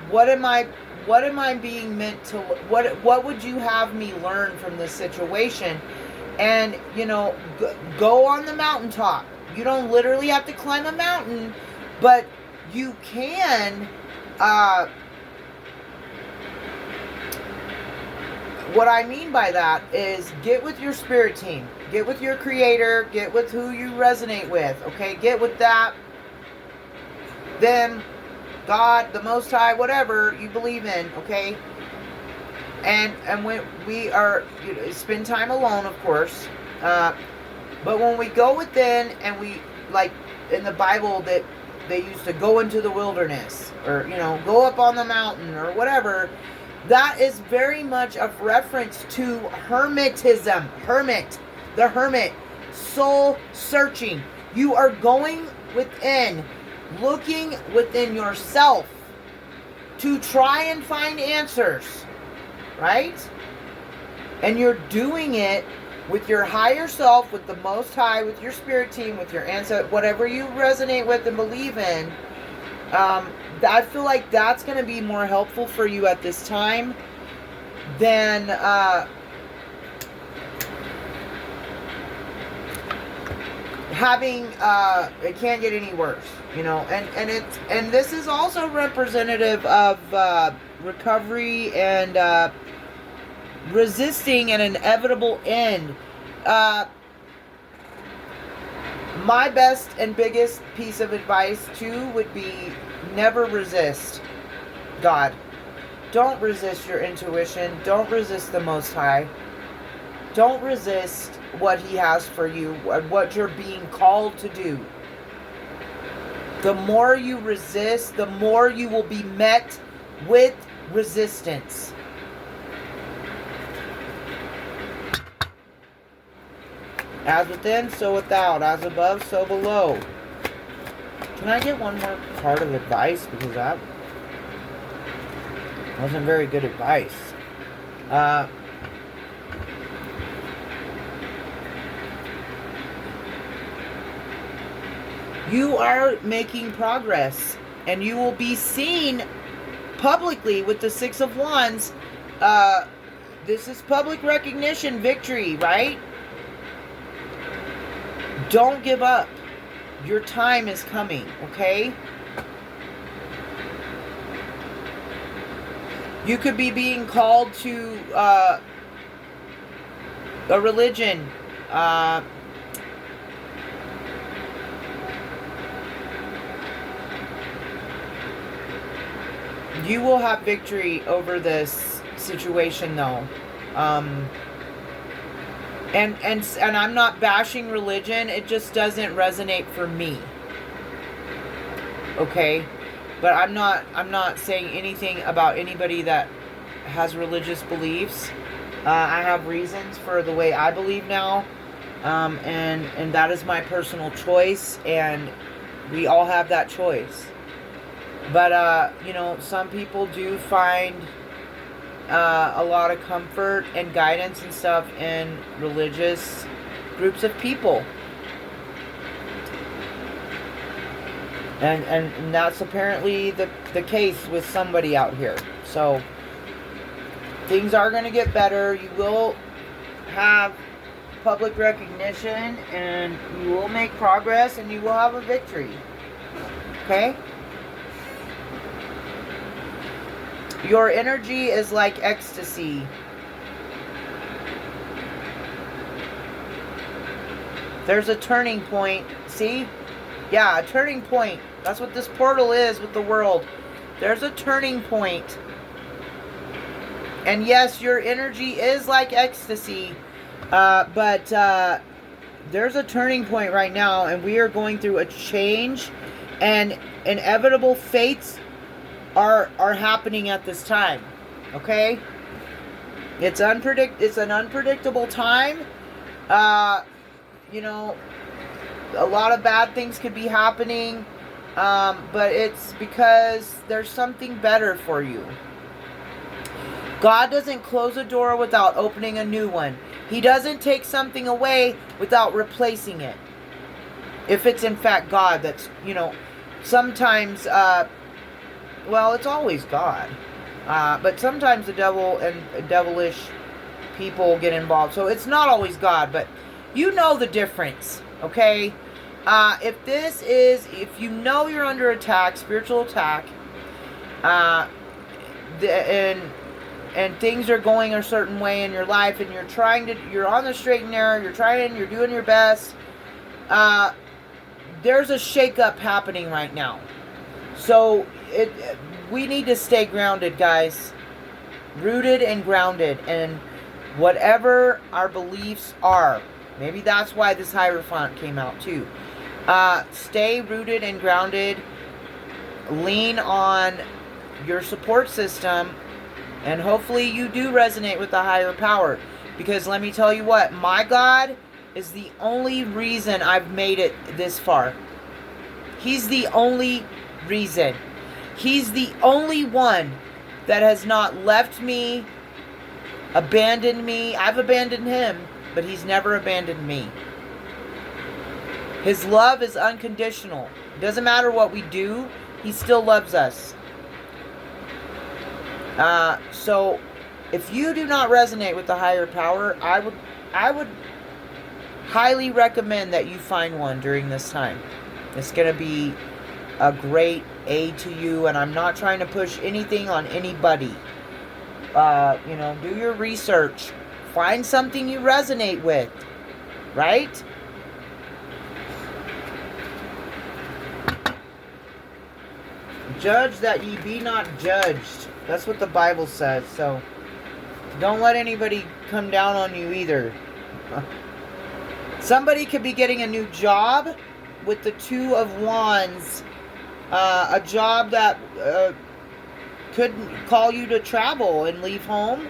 what am I being meant to, what would you have me learn from this situation? And, you know, go on the mountaintop. You don't literally have to climb a mountain, but you can, what I mean by that is get with your spirit team. Get with your creator. Get with who you resonate with, okay? Get with that, them, God, the Most High, whatever you believe in, okay? And when we are, you know, spend time alone, of course, but when we go within and we, like in the Bible, that they used to go into the wilderness or, you know, go up on the mountain or whatever, that is very much of reference to hermetism. The hermit, soul searching. You are going within, looking within yourself to try and find answers, right? And you're doing it with your higher self, with the Most High, with your spirit team, with your ancestors, whatever you resonate with and believe in. I feel like that's going to be more helpful for you at this time than having it can't get any worse, you know. And this is also representative of recovery and resisting an inevitable end. My best and biggest piece of advice too would be never resist God. Don't resist your intuition. Don't resist the Most High. Don't resist what He has for you, what you're being called to do. The more you resist, the more you will be met with resistance. As within, so without. As above, so below. Can I get one more part of advice? Because that wasn't very good advice. You are making progress. And you will be seen publicly with the Six of Wands. This is public recognition, victory, right? Don't give up. Your time is coming, okay? You could be being called to a religion. You will have victory over this situation, though. And I'm not bashing religion. It just doesn't resonate for me. Okay? But I'm not saying anything about anybody that has religious beliefs. I have reasons for the way I believe now. And that is my personal choice, and we all have that choice. But you know, some people do find a lot of comfort and guidance and stuff in religious groups of people. And that's apparently the case with somebody out here. So things are going to get better. You will have public recognition, and you will make progress, and you will have a victory. Okay? Your energy is like ecstasy. There's a turning point. See? Yeah, a turning point. That's what this portal is with the world. There's a turning point. And yes, your energy is like ecstasy. But there's a turning point right now, and we are going through a change, and inevitable fates are happening at this time. Okay? It's an unpredictable time. You know, a lot of bad things could be happening, but it's because there's something better for you. God doesn't close a door without opening a new one. He doesn't take something away without replacing it. If it's in fact God that's, you know, sometimes, well, it's always God. But sometimes the devil and devilish people get involved. So it's not always God, but you know the difference, okay? If you know you're under attack, spiritual attack, and things are going a certain way in your life, and you're on the straight and narrow, you're doing your best, there's a shakeup happening right now. So we need to stay grounded, guys. Rooted and grounded, and whatever our beliefs are. Maybe that's why this Hierophant came out too. Stay rooted and grounded. Lean on your support system. And hopefully you do resonate with the higher power. Because let me tell you what, my God is the only reason I've made it this far. He's the only reason. He's the only one that has not left me, abandoned me. I've abandoned him, but he's never abandoned me. His love is unconditional. It doesn't matter what we do, he still loves us. So if you do not resonate with the higher power, I would highly recommend that you find one during this time. It's going to be a great aid to you, and I'm not trying to push anything on anybody. You know, do your research. Find something you resonate with, right? Judge that ye be not judged. That's what the Bible says. So don't let anybody come down on you either. Somebody could be getting a new job with the Two of Wands. A job that could call you to travel and leave home.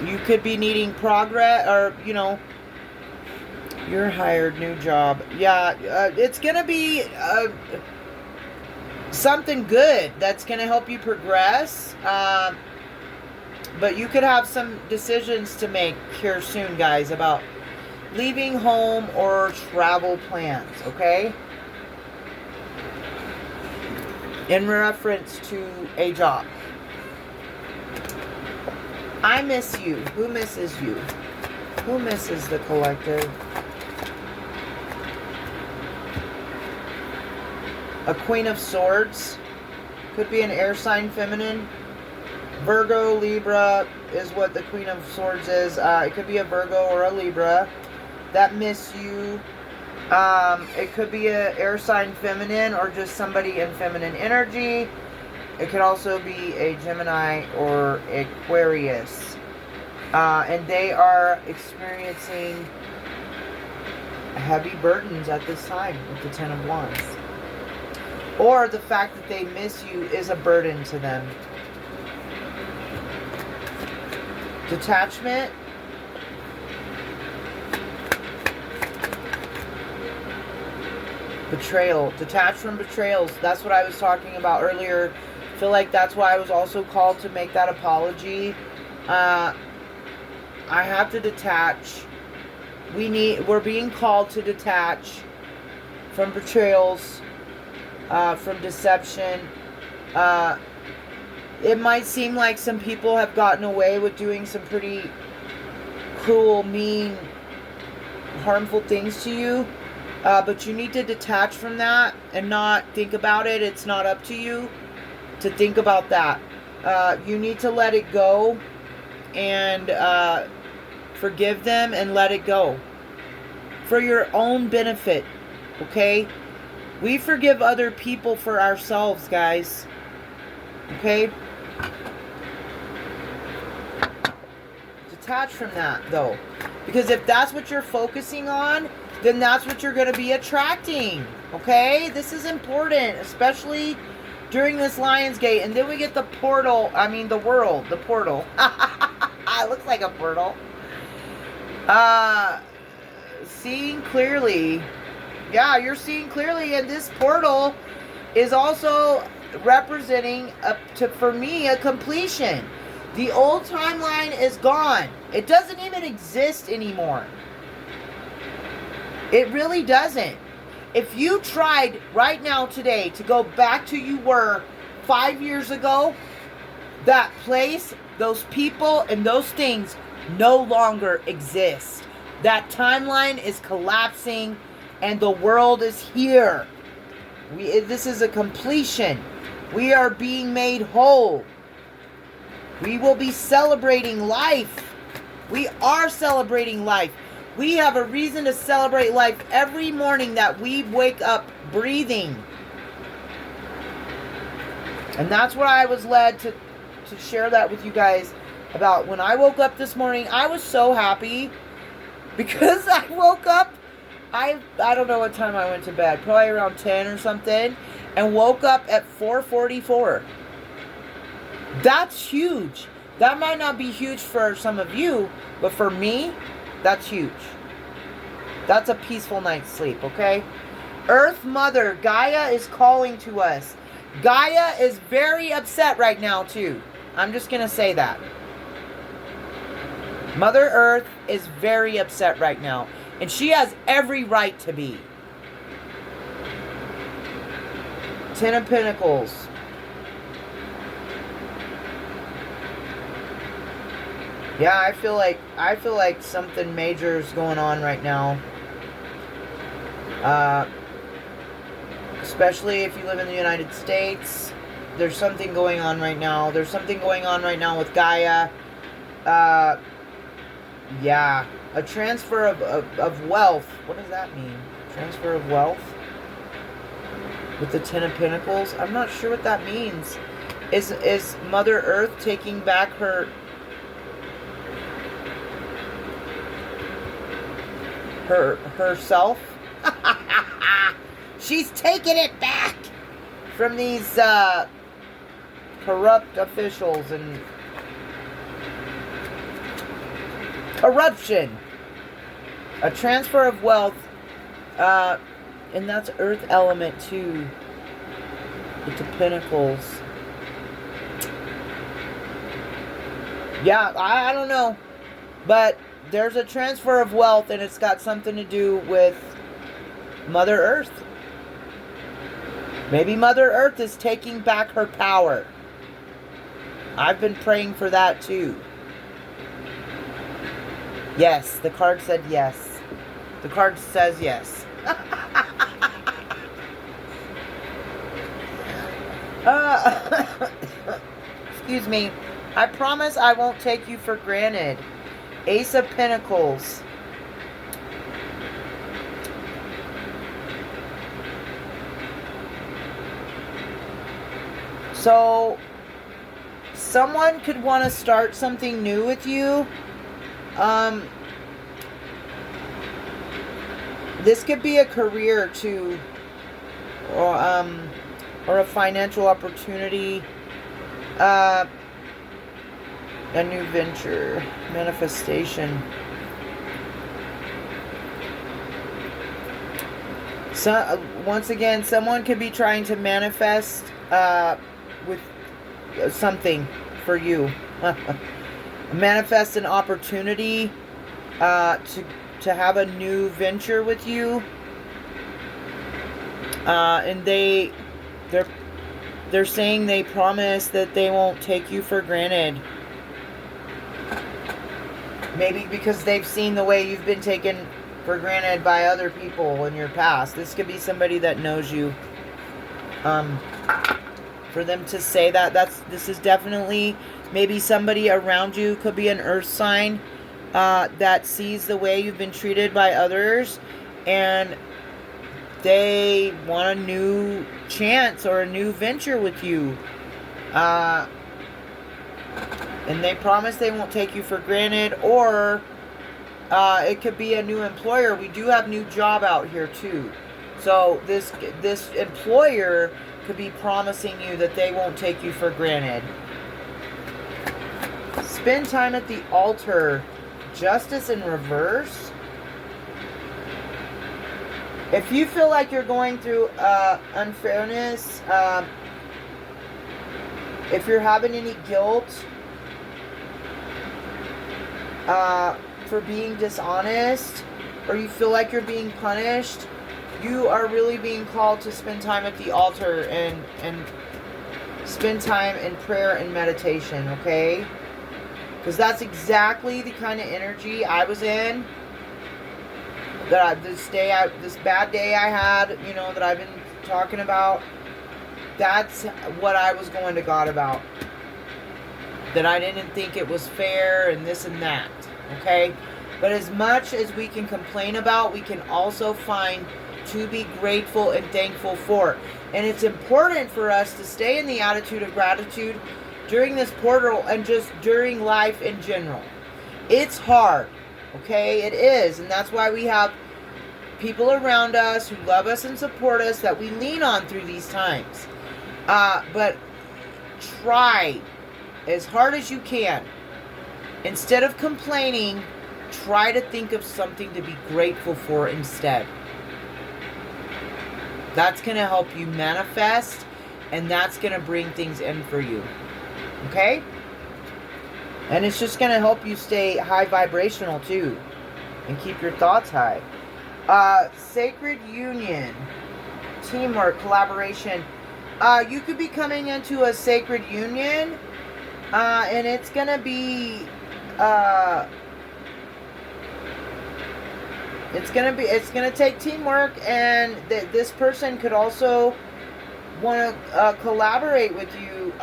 You could be needing progress, or, you know, your hired new job. Yeah, it's going to be something good that's going to help you progress. But you could have some decisions to make here soon, guys, about leaving home or travel plans, okay? In reference to a job. I miss you. Who misses you? Who misses the collective? a Queen of Swords. Could be an air sign feminine. Virgo, Libra is what the Queen of Swords is. It could be a Virgo or a Libra that miss you. It could be an air sign feminine or just somebody in feminine energy. It could also be a Gemini or Aquarius. And they are experiencing heavy burdens at this time with the Ten of Wands. Or the fact that they miss you is a burden to them. Detachment. Betrayal. Detached from betrayals. That's what I was talking about earlier. I feel like that's why I was also called to make that apology. I have to detach. We're being called to detach from betrayals, from deception. It might seem like some people have gotten away with doing some pretty cruel, mean, harmful things to you. But you need to detach from that and not think about it. It's not up to you to think about that. You need to let it go and forgive them and let it go. For your own benefit, okay? We forgive other people for ourselves, guys. Okay? Detach from that, though. Because if that's what you're focusing on, then that's what you're going to be attracting. Okay? This is important, especially during this Lionsgate. And then we get the portal. I mean, the world. The portal. It looks like a portal. Seeing clearly. Yeah, you're seeing clearly. And this portal is also representing, for me, a completion. The old timeline is gone. It doesn't even exist anymore. It really doesn't. If you tried right now today to go back to you were 5 years ago, that place, those people, and those things no longer exist. That timeline is collapsing and the world is here. This is a completion. We are being made whole. We will be celebrating life. We are celebrating life. We have a reason to celebrate life every morning that we wake up breathing. And that's what I was led to share that with you guys about. When I woke up this morning, I was so happy because I woke up. I don't know what time I went to bed. Probably around 10 or something. And woke up at 4:44. That's huge. That might not be huge for some of you, but for me, that's huge. That's a peaceful night's sleep, okay? Earth Mother, Gaia is calling to us. Gaia is very upset right now, too. I'm just going to say that. Mother Earth is very upset right now. And she has every right to be. Ten of Pentacles. Yeah, I feel like something major is going on right now. Especially if you live in the United States. There's something going on right now. There's something going on right now with Gaia. Yeah. A transfer of wealth. What does that mean? Transfer of wealth? With the Ten of Pentacles? I'm not sure what that means. Is Mother Earth taking back herself? She's taking it back from these corrupt officials and corruption. A transfer of wealth, and that's Earth element too, with the Pentacles. Yeah, I don't know, but there's a transfer of wealth, and it's got something to do with Mother Earth. Maybe Mother Earth is taking back her power. I've been praying for that too. Yes, the card said yes. The card says yes. Excuse me. I promise I won't take you for granted. Ace of Pentacles. So, someone could want to start something new with you. This could be a career too, or a financial opportunity, a new venture, manifestation. So once again, someone could be trying to manifest with something for you. Manifest an opportunity to have a new venture with you, and they're saying they promise that they won't take you for granted. Maybe because they've seen the way you've been taken for granted by other people in your past. This could be somebody that knows you. For them to say that, this is definitely maybe somebody around you. Could be an earth sign that sees the way you've been treated by others, and they want a new chance or a new venture with you. And they promise they won't take you for granted, or it could be a new employer. We do have new job out here too. So this employer could be promising you that they won't take you for granted. Spend time at the altar. Justice in reverse. If you feel like you're going through unfairness, if you're having any guilt for being dishonest, or you feel like you're being punished, you are really being called to spend time at the altar and spend time in prayer and meditation, okay? Because that's exactly the kind of energy I was in. This bad day I had, that I've been talking about. That's what I was going to God about. That I didn't think it was fair and this and that, okay? But as much as we can complain about, we can also find to be grateful and thankful for. And it's important for us to stay in the attitude of gratitude during this portal and just during life in general. It's hard, okay? It is. And that's why we have people around us who love us and support us that we lean on through these times. But try as hard as you can. Instead of complaining, try to think of something to be grateful for instead. That's going to help you manifest, and that's going to bring things in for you. Okay? And it's just going to help you stay high vibrational too, and keep your thoughts high. Sacred union, teamwork, collaboration. You could be coming into a sacred union, and it's going to be it's gonna take teamwork, and this person could also want to collaborate with you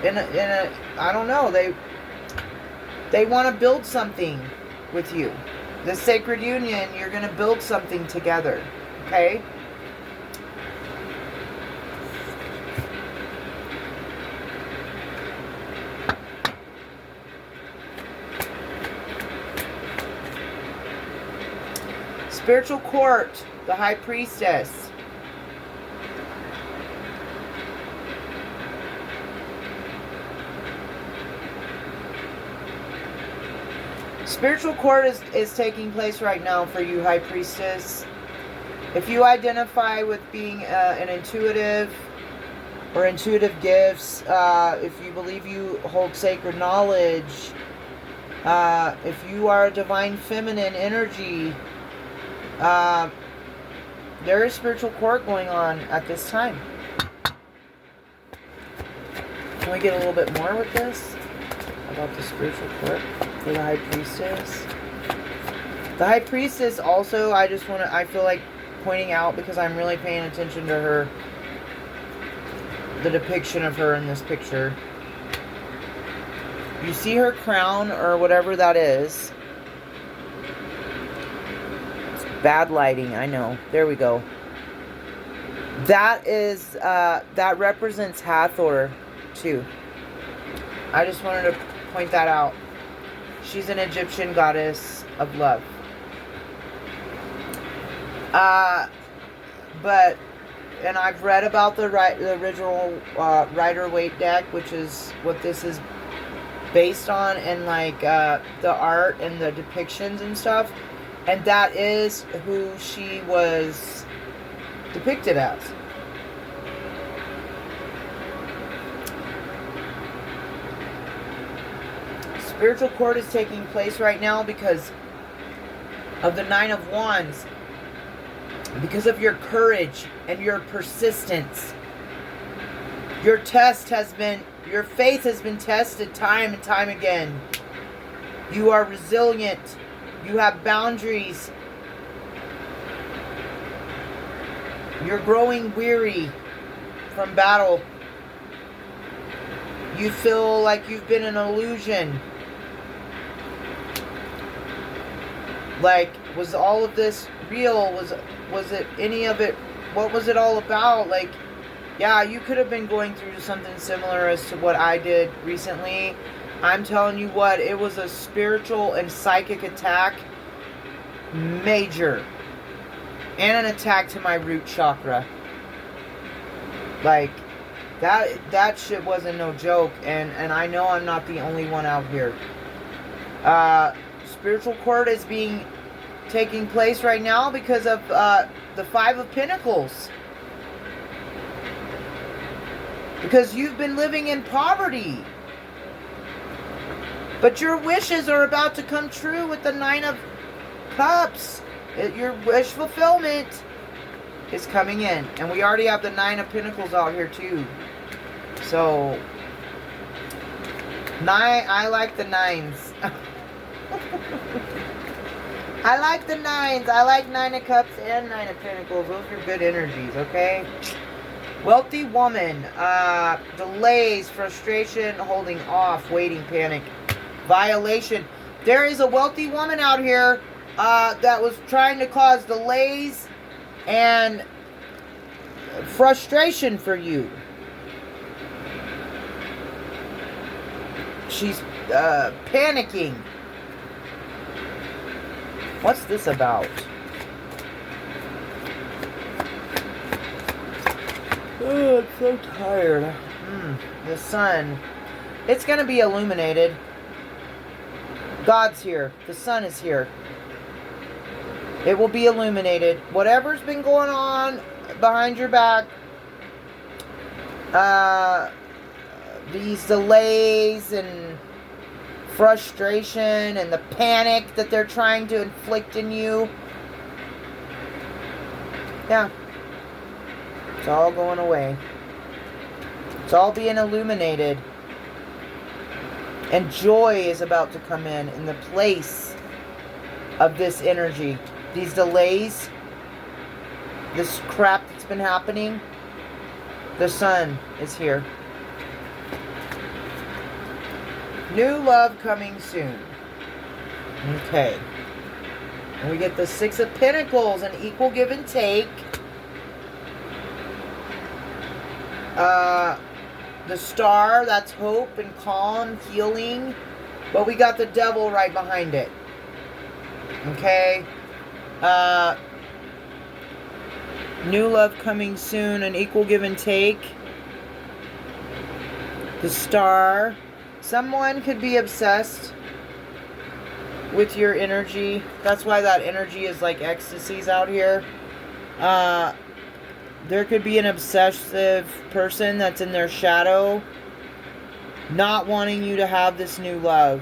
in a I don't know, they want to build something with you. The sacred union, you're gonna build something together, okay? Spiritual court, the High Priestess. Spiritual court is taking place right now for you, High Priestess. If you identify with being an intuitive or intuitive gifts, if you believe you hold sacred knowledge, if you are a divine feminine energy, there is spiritual court going on at this time. Can we get a little bit more with this? About the spiritual court for the High Priestess. The High Priestess also, I feel like pointing out, because I'm really paying attention to her. the depiction of her in this picture. You see her crown or whatever that is. It's bad lighting, I know. There we go. That is, that represents Hathor, too. I just wanted to point that out. She's an Egyptian goddess of love. But, and I've read about the original Rider-Waite deck, which is what this is based on, and like the art and the depictions and stuff. And that is who she was depicted as. Spiritual court is taking place right now because of the Nine of Wands. Because of your courage and your persistence. Your faith has been tested time and time again. You are resilient. You have boundaries. You're growing weary from battle. You feel like you've been an illusion. Like, was all of this real? Was it any of it? What was it all about? Like, yeah, you could have been going through something similar as to what I did recently. I'm telling you what, it was a spiritual and psychic attack. Major. And an attack to my root chakra. Like, that shit wasn't no joke. And I know I'm not the only one out here. Spiritual court is taking place right now because of the Five of Pentacles. Because you've been living in poverty. But your wishes are about to come true with the Nine of Cups. Your wish fulfillment is coming in. And we already have the Nine of Pentacles out here too. So, I like the nines. I like the nines. I like Nine of Cups and Nine of Pentacles. Those are good energies, okay? Wealthy woman. Delays, frustration, holding off, waiting, panic, violation. There is a wealthy woman out here that was trying to cause delays and frustration for you. She's panicking. What's this about? Oh, I'm so tired. The sun. It's going to be illuminated. God's here. The sun is here. It will be illuminated. Whatever's been going on behind your back, these delays and frustration and the panic that they're trying to inflict in you. Yeah. It's all going away. It's all being illuminated. And joy is about to come in the place of this energy. These delays, this crap that's been happening, the sun is here. New love coming soon. Okay. And we get the Six of Pentacles, an equal give and take. The Star, that's hope and calm, healing. But we got the Devil right behind it. Okay. New love coming soon, an equal give and take. The Star. Someone could be obsessed with your energy. That's why that energy is like ecstasies out here. There could be an obsessive person that's in their shadow, not wanting you to have this new love.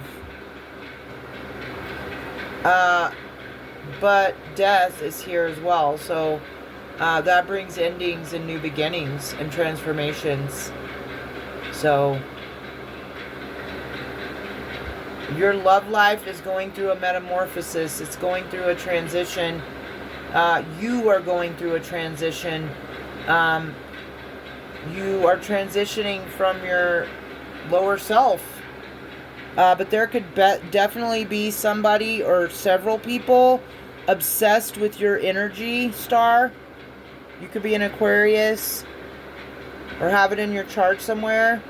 But death is here as well. So that brings endings and new beginnings and transformations. So your love life is going through a metamorphosis. It's going through a transition. You are going through a transition. you are transitioning from your lower self. But there could definitely be somebody or several people obsessed with your energy star. You could be an Aquarius or have it in your chart somewhere.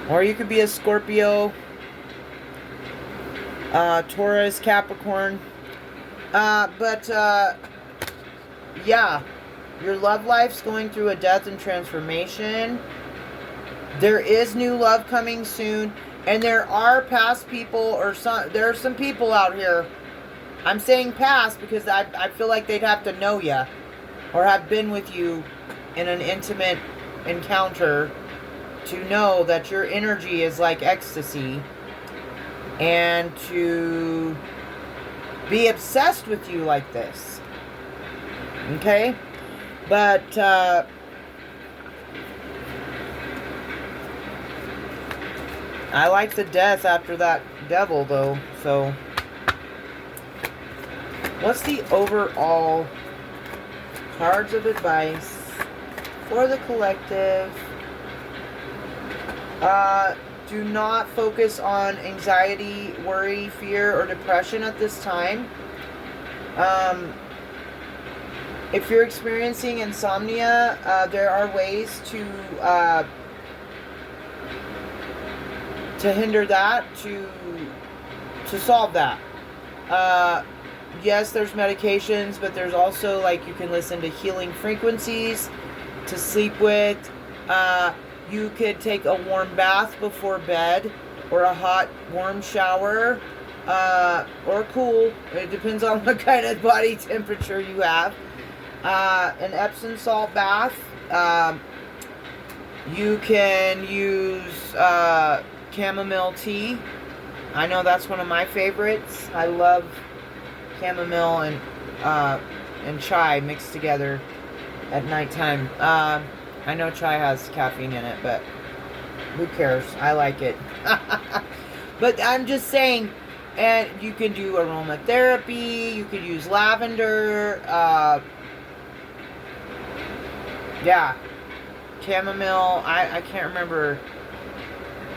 Or you could be a Scorpio, Taurus, Capricorn. Yeah, your love life's going through a death and transformation. There is new love coming soon. And there are past people, or there are some people out here. I'm saying past because I feel like they'd have to know you or have been with you in an intimate encounter to know that your energy is like ecstasy and to be obsessed with you like this. Okay? But I like the death after that devil, though. So, what's the overall cards of advice for the collective? Do not focus on anxiety, worry, fear, or depression at this time. If you're experiencing insomnia, there are ways to hinder that, to solve that. Yes, there's medications, but there's also, like, you can listen to healing frequencies to sleep with. You could take a warm bath before bed, or a hot, warm shower, or cool. It depends on what kind of body temperature you have. An Epsom salt bath. You can use chamomile tea. I know that's one of my favorites. I love chamomile and chai mixed together at nighttime. I know chai has caffeine in it, but who cares? I like it. But I'm just saying, and you can do aromatherapy. You could use lavender. Yeah, chamomile. I can't remember.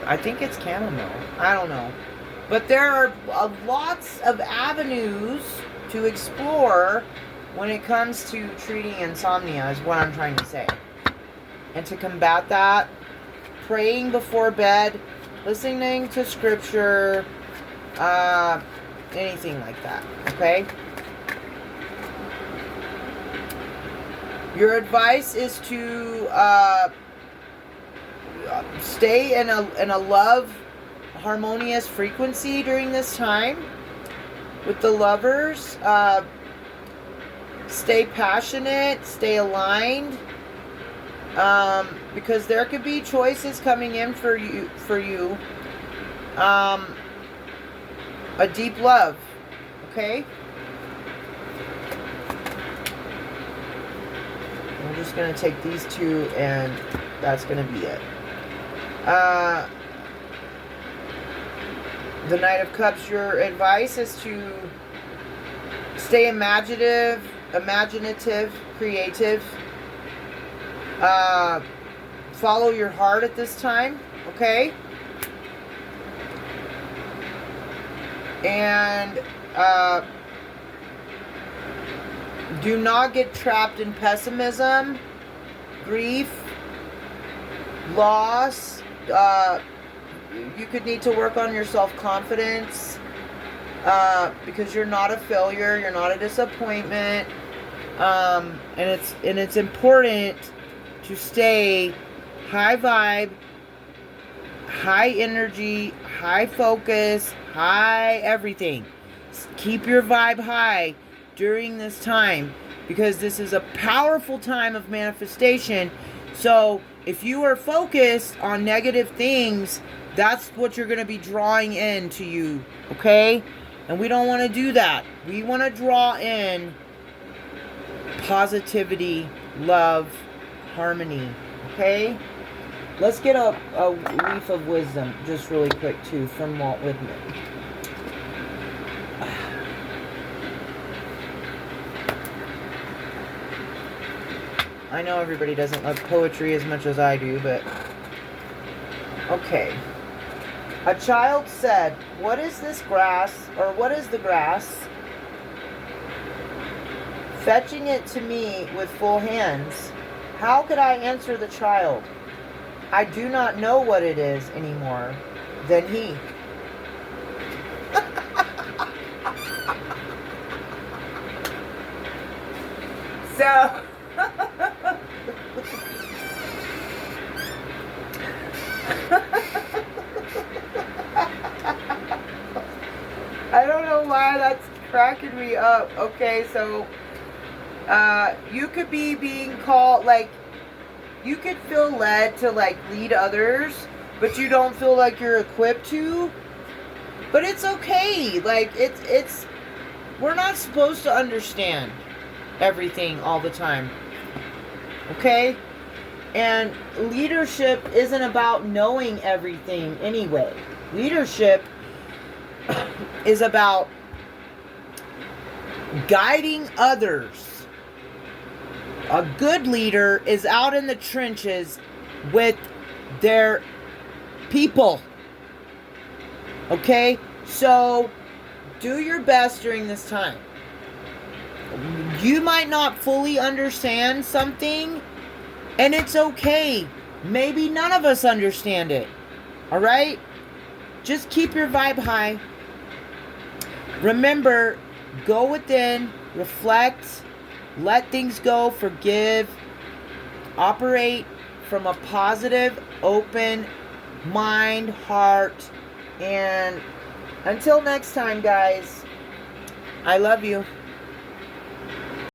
I think it's chamomile. I don't know. But there are lots of avenues to explore when it comes to treating insomnia, is what I'm trying to say. And to combat that, praying before bed, listening to scripture, anything like that, okay? Your advice is to stay in a love, harmonious frequency during this time with the lovers. Stay passionate, stay aligned, because there could be choices coming in for you. A deep love, okay? I'm just going to take these two, and that's going to be it. The Knight of Cups, your advice is to stay imaginative, creative. Follow your heart at this time, okay? And do not get trapped in pessimism, grief, loss. You could need to work on your self-confidence, because you're not a failure, you're not a disappointment, and it's important to stay high vibe, high energy, high focus, high everything. Keep your vibe high during this time, because this is a powerful time of manifestation. So if you are focused on negative things, that's what you're going to be drawing in to you, okay? And we don't want to do that. We want to draw in positivity, love, harmony, okay? Let's get a leaf of wisdom just really quick, too, from Walt Whitman. I know everybody doesn't love poetry as much as I do, but okay. A child said, "What is this grass, or what is the grass?" Fetching it to me with full hands. How could I answer the child? I do not know what it is any more than he. So, I don't know why that's cracking me up. Okay, so you could be being called, like, you could feel led to, like, lead others, but you don't feel like you're equipped to. But it's okay. Like, it's we're not supposed to understand everything all the time. Okay? And leadership isn't about knowing everything anyway. Leadership is about guiding others. A good leader is out in the trenches with their people. Okay? So, do your best during this time. You might not fully understand something, and it's okay. Maybe none of us understand it. Alright? Just keep your vibe high. Remember, go within, reflect, let things go, forgive, operate from a positive, open mind, heart, and until next time, guys, I love you.